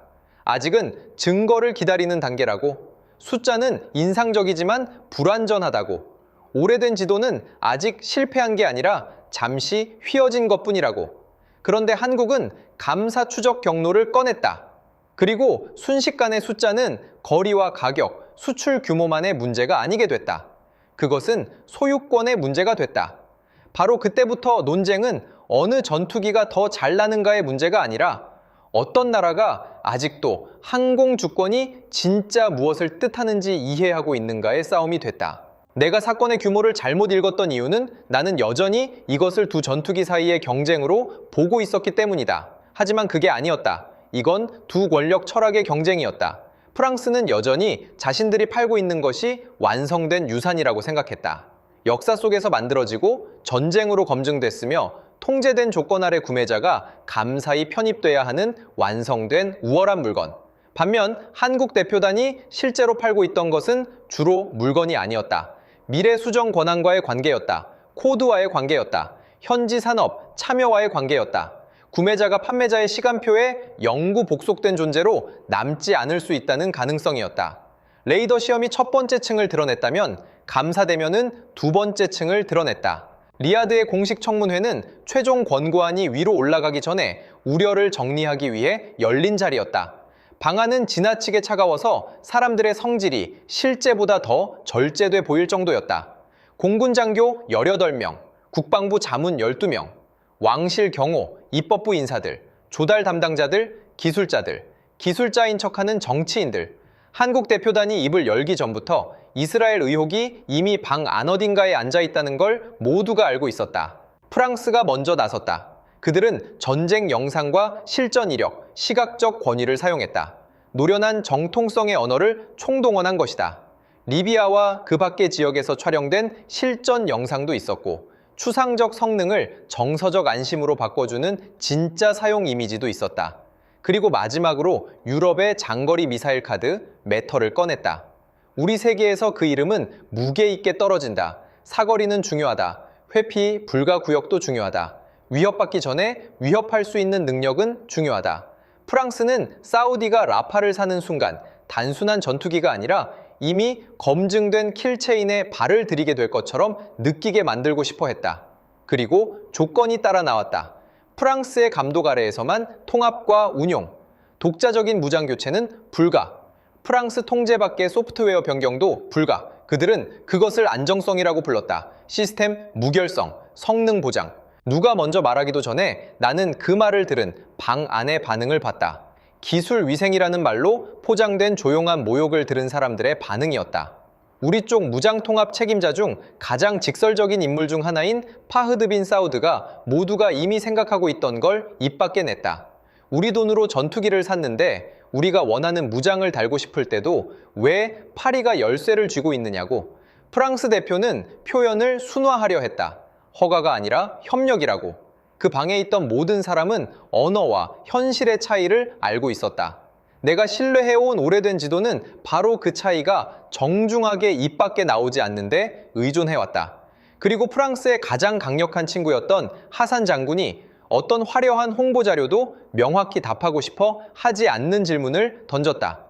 아직은 증거를 기다리는 단계라고. 숫자는 인상적이지만 불완전하다고. 오래된 지도는 아직 실패한 게 아니라 잠시 휘어진 것뿐이라고. 그런데 한국은 감사 추적 경로를 꺼냈다. 그리고 순식간에 숫자는 거리와 가격, 수출 규모만의 문제가 아니게 됐다. 그것은 소유권의 문제가 됐다. 바로 그때부터 논쟁은 어느 전투기가 더 잘 나는가의 문제가 아니라 어떤 나라가 아직도 항공 주권이 진짜 무엇을 뜻하는지 이해하고 있는가의 싸움이 됐다. 내가 사건의 규모를 잘못 읽었던 이유는 나는 여전히 이것을 두 전투기 사이의 경쟁으로 보고 있었기 때문이다. 하지만 그게 아니었다. 이건 두 권력 철학의 경쟁이었다. 프랑스는 여전히 자신들이 팔고 있는 것이 완성된 유산이라고 생각했다. 역사 속에서 만들어지고 전쟁으로 검증됐으며 통제된 조건 아래 구매자가 감사히 편입돼야 하는 완성된 우월한 물건. 반면 한국 대표단이 실제로 팔고 있던 것은 주로 물건이 아니었다. 미래 수정 권한과의 관계였다. 코드와의 관계였다. 현지 산업, 참여와의 관계였다. 구매자가 판매자의 시간표에 영구 복속된 존재로 남지 않을 수 있다는 가능성이었다. 레이더 시험이 첫 번째 층을 드러냈다면 감사대면은 두 번째 층을 드러냈다. 리야드의 공식 청문회는 최종 권고안이 위로 올라가기 전에 우려를 정리하기 위해 열린 자리였다. 방안은 지나치게 차가워서 사람들의 성질이 실제보다 더 절제돼 보일 정도였다. 공군 장교 18명, 국방부 자문 12명, 왕실 경호, 입법부 인사들, 조달 담당자들, 기술자들, 기술자인 척하는 정치인들. 한국 대표단이 입을 열기 전부터 이스라엘 의혹이 이미 방 안 어딘가에 앉아있다는 걸 모두가 알고 있었다. 프랑스가 먼저 나섰다. 그들은 전쟁 영상과 실전 이력, 시각적 권위를 사용했다. 노련한 정통성의 언어를 총동원한 것이다. 리비아와 그 밖의 지역에서 촬영된 실전 영상도 있었고 추상적 성능을 정서적 안심으로 바꿔주는 진짜 사용 이미지도 있었다. 그리고 마지막으로 유럽의 장거리 미사일 카드 메터를 꺼냈다. 우리 세계에서 그 이름은 무게 있게 떨어진다. 사거리는 중요하다. 회피 불가 구역도 중요하다. 위협받기 전에 위협할 수 있는 능력은 중요하다. 프랑스는 사우디가 라파를 사는 순간 단순한 전투기가 아니라 이미 검증된 킬체인에 발을 들이게 될 것처럼 느끼게 만들고 싶어 했다. 그리고 조건이 따라 나왔다. 프랑스의 감독 아래에서만 통합과 운용, 독자적인 무장 교체는 불가, 프랑스 통제 밖의 소프트웨어 변경도 불가, 그들은 그것을 안정성이라고 불렀다. 시스템 무결성, 성능 보장. 누가 먼저 말하기도 전에 나는 그 말을 들은 방 안의 반응을 봤다. 기술 위생이라는 말로 포장된 조용한 모욕을 들은 사람들의 반응이었다. 우리 쪽 무장통합 책임자 중 가장 직설적인 인물 중 하나인 파흐드 빈 사우드가 모두가 이미 생각하고 있던 걸 입 밖에 냈다. 우리 돈으로 전투기를 샀는데 우리가 원하는 무장을 달고 싶을 때도 왜 파리가 열쇠를 쥐고 있느냐고. 프랑스 대표는 표현을 순화하려 했다. 허가가 아니라 협력이라고. 그 방에 있던 모든 사람은 언어와 현실의 차이를 알고 있었다. 내가 신뢰해온 오래된 지도는 바로 그 차이가 정중하게 입 밖에 나오지 않는데 의존해왔다. 그리고 프랑스의 가장 강력한 친구였던 하산 장군이 어떤 화려한 홍보 자료도 명확히 답하고 싶어 하지 않는 질문을 던졌다.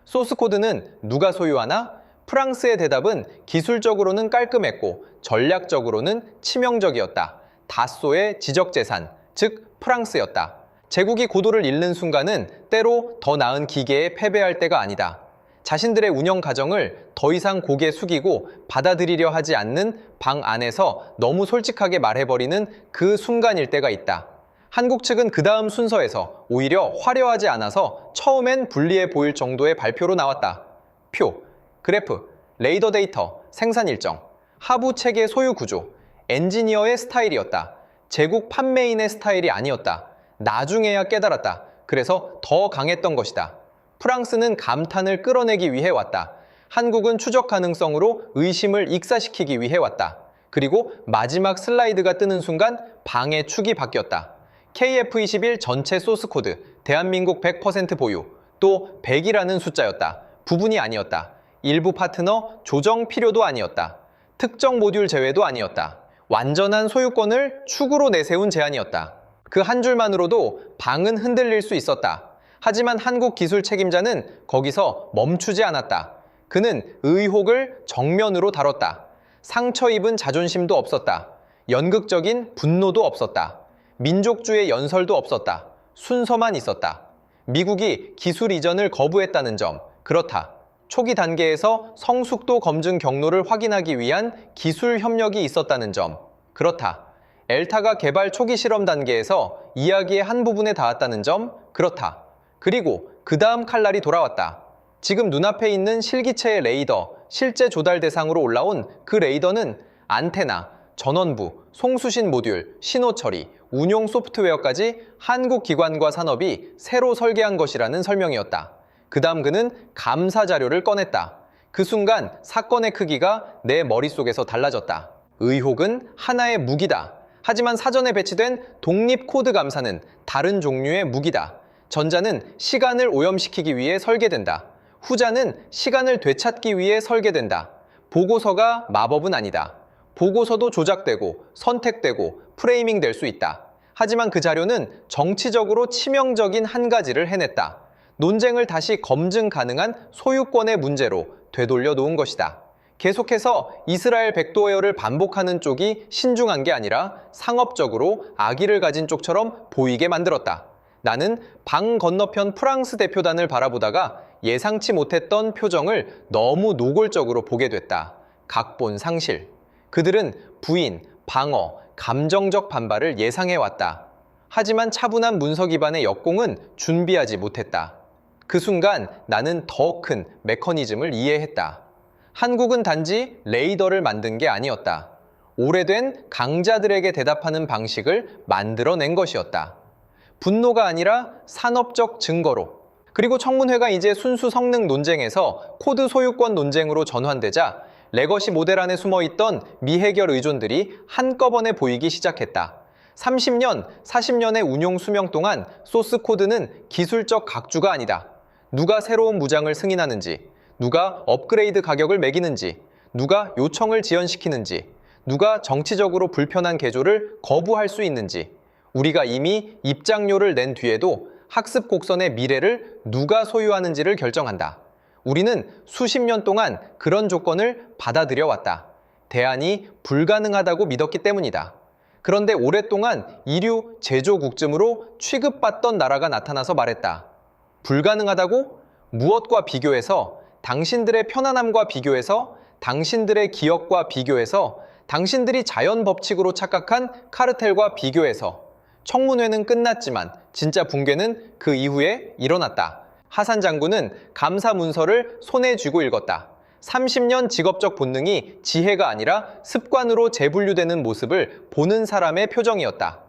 소스 코드는 누가 소유하나? 프랑스의 대답은 기술적으로는 깔끔했고 전략적으로는 치명적이었다. 다소의 지적재산, 즉 프랑스였다. 제국이 고도를 잃는 순간은 때로 더 나은 기계에 패배할 때가 아니다. 자신들의 운영 과정을 더 이상 고개 숙이고 받아들이려 하지 않는 방 안에서 너무 솔직하게 말해버리는 그 순간일 때가 있다. 한국 측은 그 다음 순서에서 오히려 화려하지 않아서 처음엔 불리해 보일 정도의 발표로 나왔다. 표, 그래프, 레이더 데이터, 생산 일정, 하부 체계 소유 구조, 엔지니어의 스타일이었다. 제국 판매인의 스타일이 아니었다. 나중에야 깨달았다. 그래서 더 강했던 것이다. 프랑스는 감탄을 끌어내기 위해 왔다. 한국은 추적 가능성으로 의심을 익사시키기 위해 왔다. 그리고 마지막 슬라이드가 뜨는 순간 방의 축이 바뀌었다. KF-21 전체 소스 코드, 대한민국 100% 보유, 또 100이라는 숫자였다. 부분이 아니었다. 일부 파트너 조정 필요도 아니었다. 특정 모듈 제외도 아니었다. 완전한 소유권을 축으로 내세운 제안이었다. 그 한 줄만으로도 방은 흔들릴 수 있었다. 하지만 한국 기술 책임자는 거기서 멈추지 않았다. 그는 의혹을 정면으로 다뤘다. 상처 입은 자존심도 없었다. 연극적인 분노도 없었다. 민족주의 연설도 없었다. 순서만 있었다. 미국이 기술 이전을 거부했다는 점, 그렇다. 초기 단계에서 성숙도 검증 경로를 확인하기 위한 기술 협력이 있었다는 점, 그렇다. 엘타가 개발 초기 실험 단계에서 이야기의 한 부분에 닿았다는 점, 그렇다. 그리고 그 다음 칼날이 돌아왔다. 지금 눈앞에 있는 실기체의 레이더, 실제 조달 대상으로 올라온 그 레이더는 안테나, 전원부, 송수신 모듈, 신호 처리, 운용 소프트웨어까지 한국 기관과 산업이 새로 설계한 것이라는 설명이었다. 그 다음 그는 감사 자료를 꺼냈다. 그 순간 사건의 크기가 내 머릿속에서 달라졌다. 의혹은 하나의 무기다. 하지만 사전에 배치된 독립 코드 감사는 다른 종류의 무기다. 전자는 시간을 오염시키기 위해 설계된다. 후자는 시간을 되찾기 위해 설계된다. 보고서가 마법은 아니다. 보고서도 조작되고 선택되고 프레이밍 될 수 있다. 하지만 그 자료는 정치적으로 치명적인 한 가지를 해냈다. 논쟁을 다시 검증 가능한 소유권의 문제로 되돌려 놓은 것이다. 계속해서 이스라엘 백도어를 반복하는 쪽이 신중한 게 아니라 상업적으로 악의를 가진 쪽처럼 보이게 만들었다. 나는 방 건너편 프랑스 대표단을 바라보다가 예상치 못했던 표정을 너무 노골적으로 보게 됐다. 각본 상실. 그들은 부인, 방어, 감정적 반발을 예상해왔다. 하지만 차분한 문서 기반의 역공은 준비하지 못했다. 그 순간 나는 더 큰 메커니즘을 이해했다. 한국은 단지 레이더를 만든 게 아니었다. 오래된 강자들에게 대답하는 방식을 만들어낸 것이었다. 분노가 아니라 산업적 증거로. 그리고 청문회가 이제 순수 성능 논쟁에서 코드 소유권 논쟁으로 전환되자 레거시 모델 안에 숨어있던 미해결 의존들이 한꺼번에 보이기 시작했다. 30년, 40년의 운용 수명 동안 소스 코드는 기술적 각주가 아니다. 누가 새로운 무장을 승인하는지, 누가 업그레이드 가격을 매기는지, 누가 요청을 지연시키는지, 누가 정치적으로 불편한 개조를 거부할 수 있는지, 우리가 이미 입장료를 낸 뒤에도 학습 곡선의 미래를 누가 소유하는지를 결정한다. 우리는 수십 년 동안 그런 조건을 받아들여 왔다. 대안이 불가능하다고 믿었기 때문이다. 그런데 오랫동안 이류 제조국쯤으로 취급받던 나라가 나타나서 말했다. 불가능하다고? 무엇과 비교해서? 당신들의 편안함과 비교해서? 당신들의 기억과 비교해서, 당신들이 자연 법칙으로 착각한 카르텔과 비교해서. 청문회는 끝났지만 진짜 붕괴는 그 이후에 일어났다. 하산 장군은 감사 문서를 손에 쥐고 읽었다. 30년 직업적 본능이 지혜가 아니라 습관으로 재분류되는 모습을 보는 사람의 표정이었다.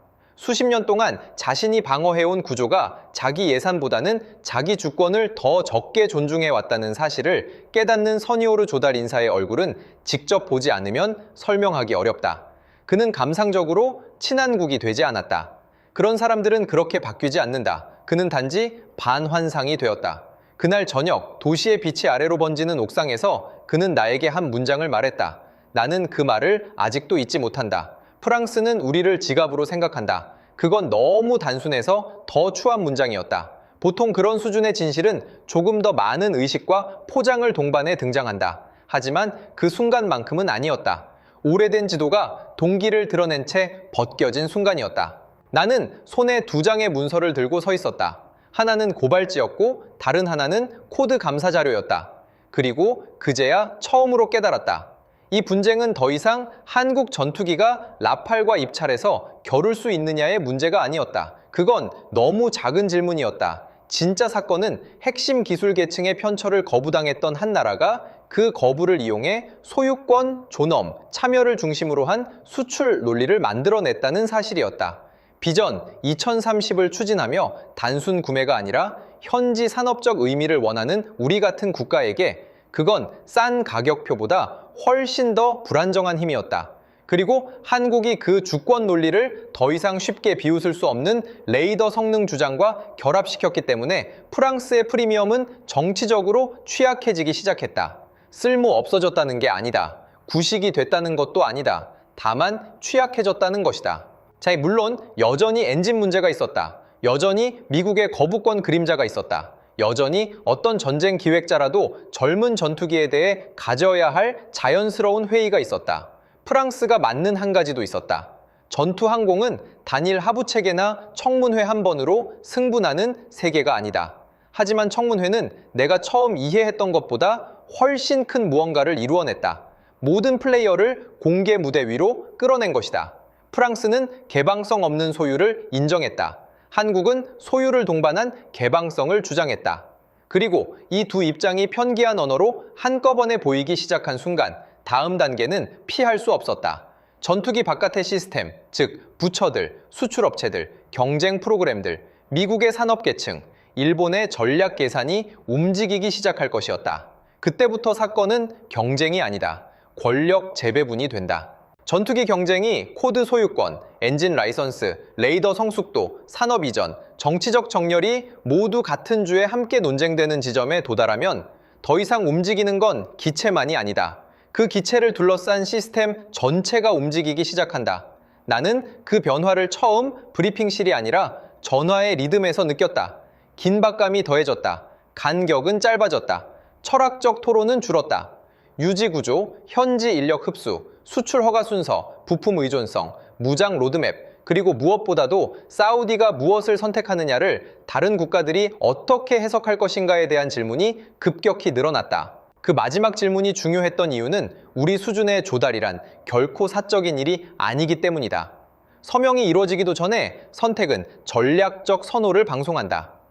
수십 년 동안 자신이 방어해온 구조가 자기 예산보다는 자기 주권을 더 적게 존중해왔다는 사실을 깨닫는 선이오르 조달 인사의 얼굴은 직접 보지 않으면 설명하기 어렵다. 그는 감상적으로 친한국이 되지 않았다. 그런 사람들은 그렇게 바뀌지 않는다. 그는 단지 반환상이 되었다. 그날 저녁 도시의 빛이 아래로 번지는 옥상에서 그는 나에게 한 문장을 말했다. 나는 그 말을 아직도 잊지 못한다. 프랑스는 우리를 지갑으로 생각한다. 그건 너무 단순해서 더 추한 문장이었다. 보통 그런 수준의 진실은 조금 더 많은 의식과 포장을 동반해 등장한다. 하지만 그 순간만큼은 아니었다. 오래된 지도가 동기를 드러낸 채 벗겨진 순간이었다. 나는 손에 2장의 문서를 들고 서 있었다. 하나는 고발지였고 다른 하나는 코드 감사 자료였다. 그리고 그제야 처음으로 깨달았다. 이 분쟁은 더 이상 한국 전투기가 라팔과 입찰해서 겨룰 수 있느냐의 문제가 아니었다. 그건 너무 작은 질문이었다. 진짜 사건은 핵심 기술 계층의 편철을 거부당했던 한 나라가 그 거부를 이용해 소유권, 존엄, 참여를 중심으로 한 수출 논리를 만들어냈다는 사실이었다. 비전 2030을 추진하며 단순 구매가 아니라 현지 산업적 의미를 원하는 우리 같은 국가에게 그건 싼 가격표보다 훨씬 더 불안정한 힘이었다. 그리고 한국이 그 주권 논리를 더 이상 쉽게 비웃을 수 없는 레이더 성능 주장과 결합시켰기 때문에 프랑스의 프리미엄은 정치적으로 취약해지기 시작했다. 쓸모 없어졌다는 게 아니다. 구식이 됐다는 것도 아니다. 다만 취약해졌다는 것이다. 자, 물론 여전히 엔진 문제가 있었다. 여전히 미국의 거부권 그림자가 있었다. 여전히 어떤 전쟁 기획자라도 젊은 전투기에 대해 가져야 할 자연스러운 회의가 있었다. 프랑스가 맞는 한 가지도 있었다. 전투 항공은 단일 하부 체계나 청문회 한 번으로 승분하는 세계가 아니다. 하지만 청문회는 내가 처음 이해했던 것보다 훨씬 큰 무언가를 이루어냈다. 모든 플레이어를 공개 무대 위로 끌어낸 것이다. 프랑스는 개방성 없는 소유를 인정했다. 한국은 소유를 동반한 개방성을 주장했다. 그리고 이 두 입장이 편기한 언어로 한꺼번에 보이기 시작한 순간 다음 단계는 피할 수 없었다. 전투기 바깥의 시스템, 즉 부처들, 수출업체들, 경쟁 프로그램들, 미국의 산업계층, 일본의 전략 계산이 움직이기 시작할 것이었다. 그때부터 사건은 경쟁이 아니다. 권력 재배분이 된다. 전투기 경쟁이 코드 소유권, 엔진 라이선스, 레이더 성숙도, 산업 이전, 정치적 정렬이 모두 같은 주에 함께 논쟁되는 지점에 도달하면 더 이상 움직이는 건 기체만이 아니다. 그 기체를 둘러싼 시스템 전체가 움직이기 시작한다. 나는 그 변화를 처음 브리핑실이 아니라 전화의 리듬에서 느꼈다. 긴박감이 더해졌다. 간격은 짧아졌다. 철학적 토론은 줄었다. 유지구조, 현지 인력 흡수, 수출 허가 순서, 부품 의존성, 무장 로드맵, 그리고 무엇보다도 사우디가 무엇을 선택하느냐를 다른 국가들이 어떻게 해석할 것인가에 대한 질문이 급격히 늘어났다. 그 마지막 질문이 중요했던 이유는 우리 수준의 조달이란 결코 사적인 일이 아니기 때문이다. 서명이 이루어지기도 전에 선택은 전략적 선호를 방송한다.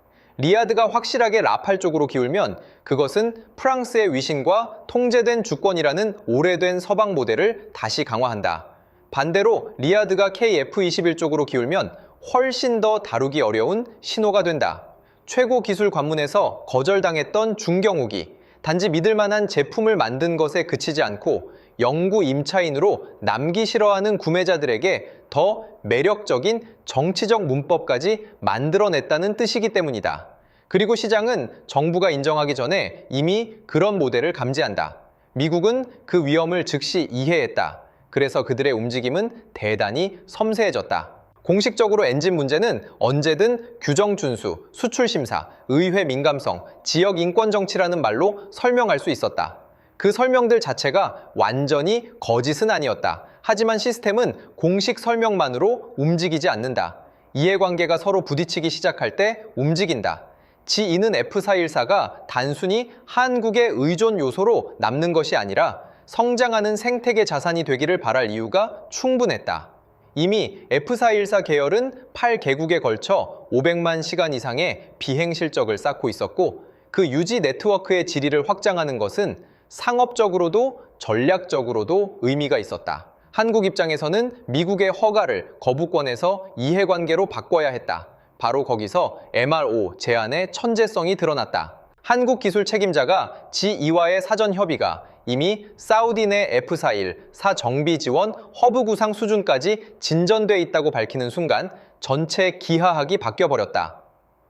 리야드가 확실하게 라팔 쪽으로 기울면 그것은 프랑스의 위신과 통제된 주권이라는 오래된 서방 모델을 다시 강화한다. 반대로 리야드가 KF-21 쪽으로 기울면 훨씬 더 다루기 어려운 신호가 된다. 최고 기술 관문에서 거절당했던 중경우기, 단지 믿을 만한 제품을 만든 것에 그치지 않고 영구 임차인으로 남기 싫어하는 구매자들에게 더 매력적인 정치적 문법까지 만들어냈다는 뜻이기 때문이다. 그리고 시장은 정부가 인정하기 전에 이미 그런 모델을 감지한다. 미국은 그 위험을 즉시 이해했다. 그래서 그들의 움직임은 대단히 섬세해졌다. 공식적으로 엔진 문제는 언제든 규정 준수, 수출 심사, 의회 민감성, 지역 인권 정치라는 말로 설명할 수 있었다. 그 설명들 자체가 완전히 거짓은 아니었다. 하지만 시스템은 공식 설명만으로 움직이지 않는다. 이해관계가 서로 부딪히기 시작할 때 움직인다. G2는 F414가 단순히 한국의 의존 요소로 남는 것이 아니라 성장하는 생태계 자산이 되기를 바랄 이유가 충분했다. 이미 F414 계열은 8개국에 걸쳐 500만 시간 이상의 비행 실적을 쌓고 있었고, 그 유지 네트워크의 지리를 확장하는 것은 상업적으로도 전략적으로도 의미가 있었다. 한국 입장에서는 미국의 허가를 거부권에서 이해관계로 바꿔야 했다. 바로 거기서 MRO 제안의 천재성이 드러났다. 한국 기술 책임자가 G2와의 사전 협의가 이미 사우디 내 F414 사정비 지원 허브 구상 수준까지 진전돼 있다고 밝히는 순간 전체 기하학이 바뀌어버렸다.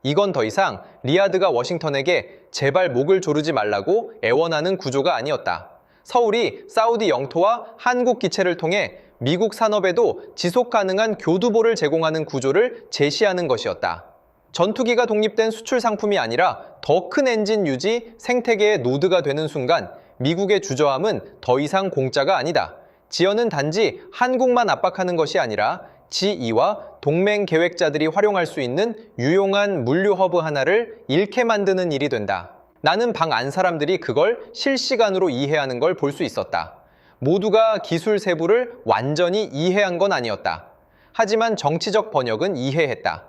이건 더 이상 리야드가 워싱턴에게 제발 목을 조르지 말라고 애원하는 구조가 아니었다. 서울이 사우디 영토와 한국 기체를 통해 미국 산업에도 지속 가능한 교두보를 제공하는 구조를 제시하는 것이었다. 전투기가 독립된 수출 상품이 아니라 더 큰 엔진 유지 생태계의 노드가 되는 순간 미국의 주저함은 더 이상 공짜가 아니다. 지연은 단지 한국만 압박하는 것이 아니라 G2와 동맹 계획자들이 활용할 수 있는 유용한 물류 허브 하나를 잃게 만드는 일이 된다. 나는 방 안 사람들이 그걸 실시간으로 이해하는 걸 볼 수 있었다. 모두가 기술 세부를 완전히 이해한 건 아니었다. 하지만 정치적 번역은 이해했다.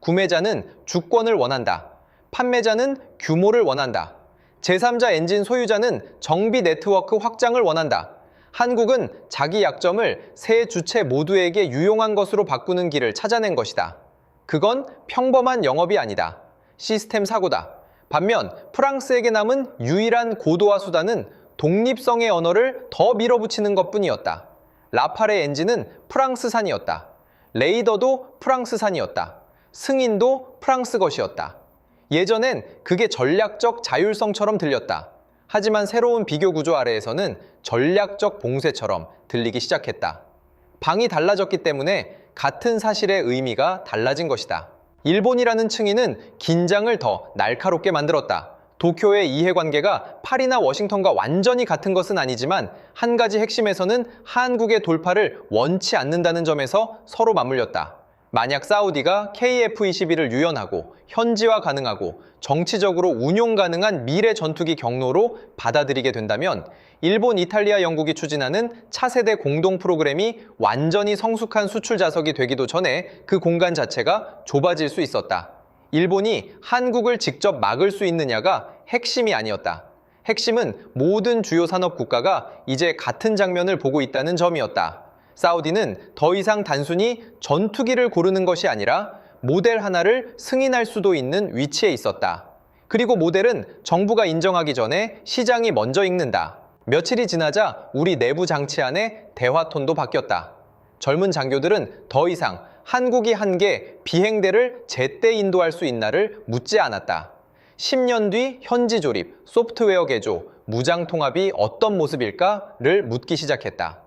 구매자는 주권을 원한다. 판매자는 규모를 원한다. 제3자 엔진 소유자는 정비 네트워크 확장을 원한다. 한국은 자기 약점을 세 주체 모두에게 유용한 것으로 바꾸는 길을 찾아낸 것이다. 그건 평범한 영업이 아니다. 시스템 사고다. 반면 프랑스에게 남은 유일한 고도화 수단은 독립성의 언어를 더 밀어붙이는 것뿐이었다. 라팔의 엔진은 프랑스산이었다. 레이더도 프랑스산이었다. 승인도 프랑스 것이었다. 예전엔 그게 전략적 자율성처럼 들렸다. 하지만 새로운 비교 구조 아래에서는 전략적 봉쇄처럼 들리기 시작했다. 방이 달라졌기 때문에 같은 사실의 의미가 달라진 것이다. 일본이라는 층위는 긴장을 더 날카롭게 만들었다. 도쿄의 이해관계가 파리나 워싱턴과 완전히 같은 것은 아니지만 한 가지 핵심에서는 한국의 돌파를 원치 않는다는 점에서 서로 맞물렸다. 만약 사우디가 KF-21을 유연하고 현지화 가능하고 정치적으로 운용 가능한 미래 전투기 경로로 받아들이게 된다면 일본, 이탈리아, 영국이 추진하는 차세대 공동 프로그램이 완전히 성숙한 수출 자석이 되기도 전에 그 공간 자체가 좁아질 수 있었다. 일본이 한국을 직접 막을 수 있느냐가 핵심이 아니었다. 핵심은 모든 주요 산업 국가가 이제 같은 장면을 보고 있다는 점이었다. 사우디는 더 이상 단순히 전투기를 고르는 것이 아니라 모델 하나를 승인할 수도 있는 위치에 있었다. 그리고 모델은 정부가 인정하기 전에 시장이 먼저 읽는다. 며칠이 지나자 우리 내부 장치 안에 대화 톤도 바뀌었다. 젊은 장교들은 더 이상 한국이 한 개 비행대를 제때 인도할 수 있나를 묻지 않았다. 10년 뒤 현지 조립, 소프트웨어 개조, 무장 통합이 어떤 모습일까를 묻기 시작했다.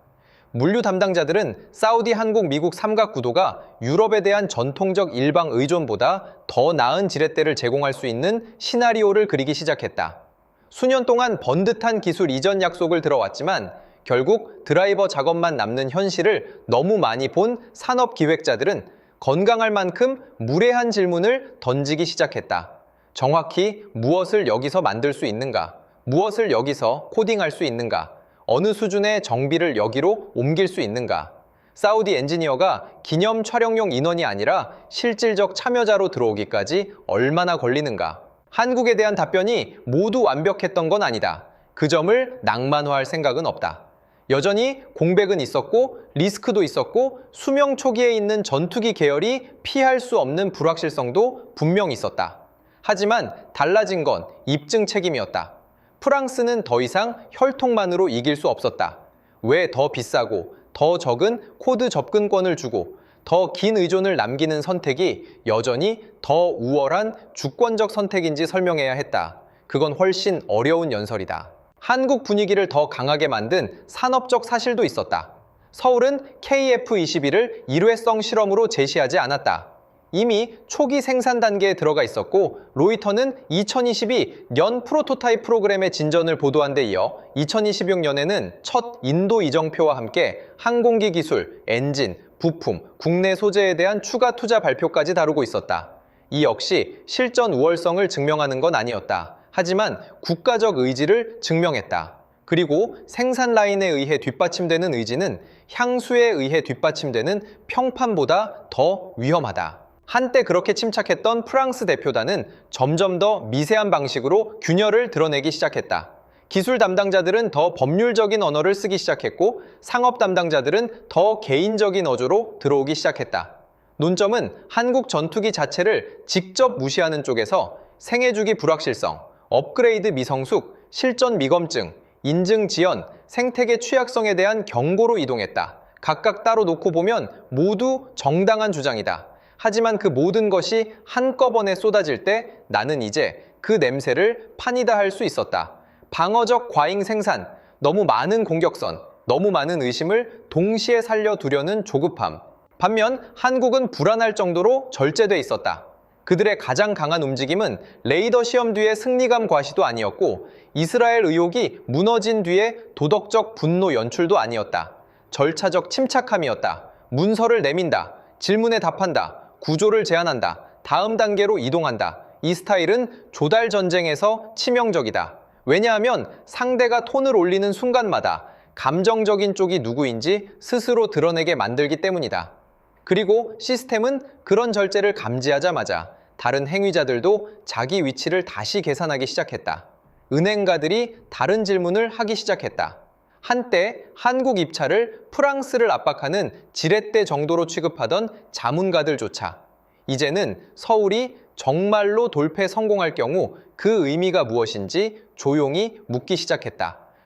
물류 담당자들은 사우디, 한국, 미국 삼각 구도가 유럽에 대한 전통적 일방 의존보다 더 나은 지렛대를 제공할 수 있는 시나리오를 그리기 시작했다. 수년 동안 번듯한 기술 이전 약속을 들어왔지만 결국 드라이버 작업만 남는 현실을 너무 많이 본 산업 기획자들은 건강할 만큼 무례한 질문을 던지기 시작했다. 정확히 무엇을 여기서 만들 수 있는가? 무엇을 여기서 코딩할 수 있는가? 어느 수준의 정비를 여기로 옮길 수 있는가? 사우디 엔지니어가 기념 촬영용 인원이 아니라 실질적 참여자로 들어오기까지 얼마나 걸리는가? 한국에 대한 답변이 모두 완벽했던 건 아니다. 그 점을 낭만화할 생각은 없다. 여전히 공백은 있었고 리스크도 있었고 수명 초기에 있는 전투기 계열이 피할 수 없는 불확실성도 분명 있었다. 하지만 달라진 건 입증 책임이었다. 프랑스는 더 이상 혈통만으로 이길 수 없었다. 왜 더 비싸고 더 적은 코드 접근권을 주고 더 긴 의존을 남기는 선택이 여전히 더 우월한 주권적 선택인지 설명해야 했다. 그건 훨씬 어려운 연설이다. 한국 분위기를 더 강하게 만든 산업적 사실도 있었다. 서울은 KF-21을 일회성 실험으로 제시하지 않았다. 이미 초기 생산 단계에 들어가 있었고 로이터는 2022 년 프로토타입 프로그램의 진전을 보도한 데 이어 2026년에는 첫 인도 이정표와 함께 항공기 기술, 엔진, 부품, 국내 소재에 대한 추가 투자 발표까지 다루고 있었다. 이 역시 실전 우월성을 증명하는 건 아니었다. 하지만 국가적 의지를 증명했다. 그리고 생산 라인에 의해 뒷받침되는 의지는 향수에 의해 뒷받침되는 평판보다 더 위험하다. 한때 그렇게 침착했던 프랑스 대표단은 점점 더 미세한 방식으로 균열을 드러내기 시작했다. 기술 담당자들은 더 법률적인 언어를 쓰기 시작했고 상업 담당자들은 더 개인적인 어조로 들어오기 시작했다. 논점은 한국 전투기 자체를 직접 무시하는 쪽에서 생애주기 불확실성, 업그레이드 미성숙, 실전 미검증, 인증 지연, 생태계 취약성에 대한 경고로 이동했다. 각각 따로 놓고 보면 모두 정당한 주장이다. 하지만 그 모든 것이 한꺼번에 쏟아질 때 나는 이제 그 냄새를 판이다 할 수 있었다. 방어적 과잉 생산, 너무 많은 공격선, 너무 많은 의심을 동시에 살려두려는 조급함. 반면 한국은 불안할 정도로 절제돼 있었다. 그들의 가장 강한 움직임은 레이더 시험 뒤의 승리감 과시도 아니었고 이스라엘 의혹이 무너진 뒤의 도덕적 분노 연출도 아니었다. 절차적 침착함이었다. 문서를 내민다. 질문에 답한다. 구조를 제안한다. 다음 단계로 이동한다. 이 스타일은 조달 전쟁에서 치명적이다. 왜냐하면 상대가 톤을 올리는 순간마다 감정적인 쪽이 누구인지 스스로 드러내게 만들기 때문이다. 그리고 시스템은 그런 절제를 감지하자마자 다른 행위자들도 자기 위치를 다시 계산하기 시작했다. 은행가들이 다른 질문을 하기 시작했다. 한때 한국 입찰을 프랑스를 압박하는 지렛대 정도로 취급하던 자문가들조차 이제는 서울이 정말로 돌패 성공할 경우 그 의미가 무엇인지 조용히 묻기 시작했다.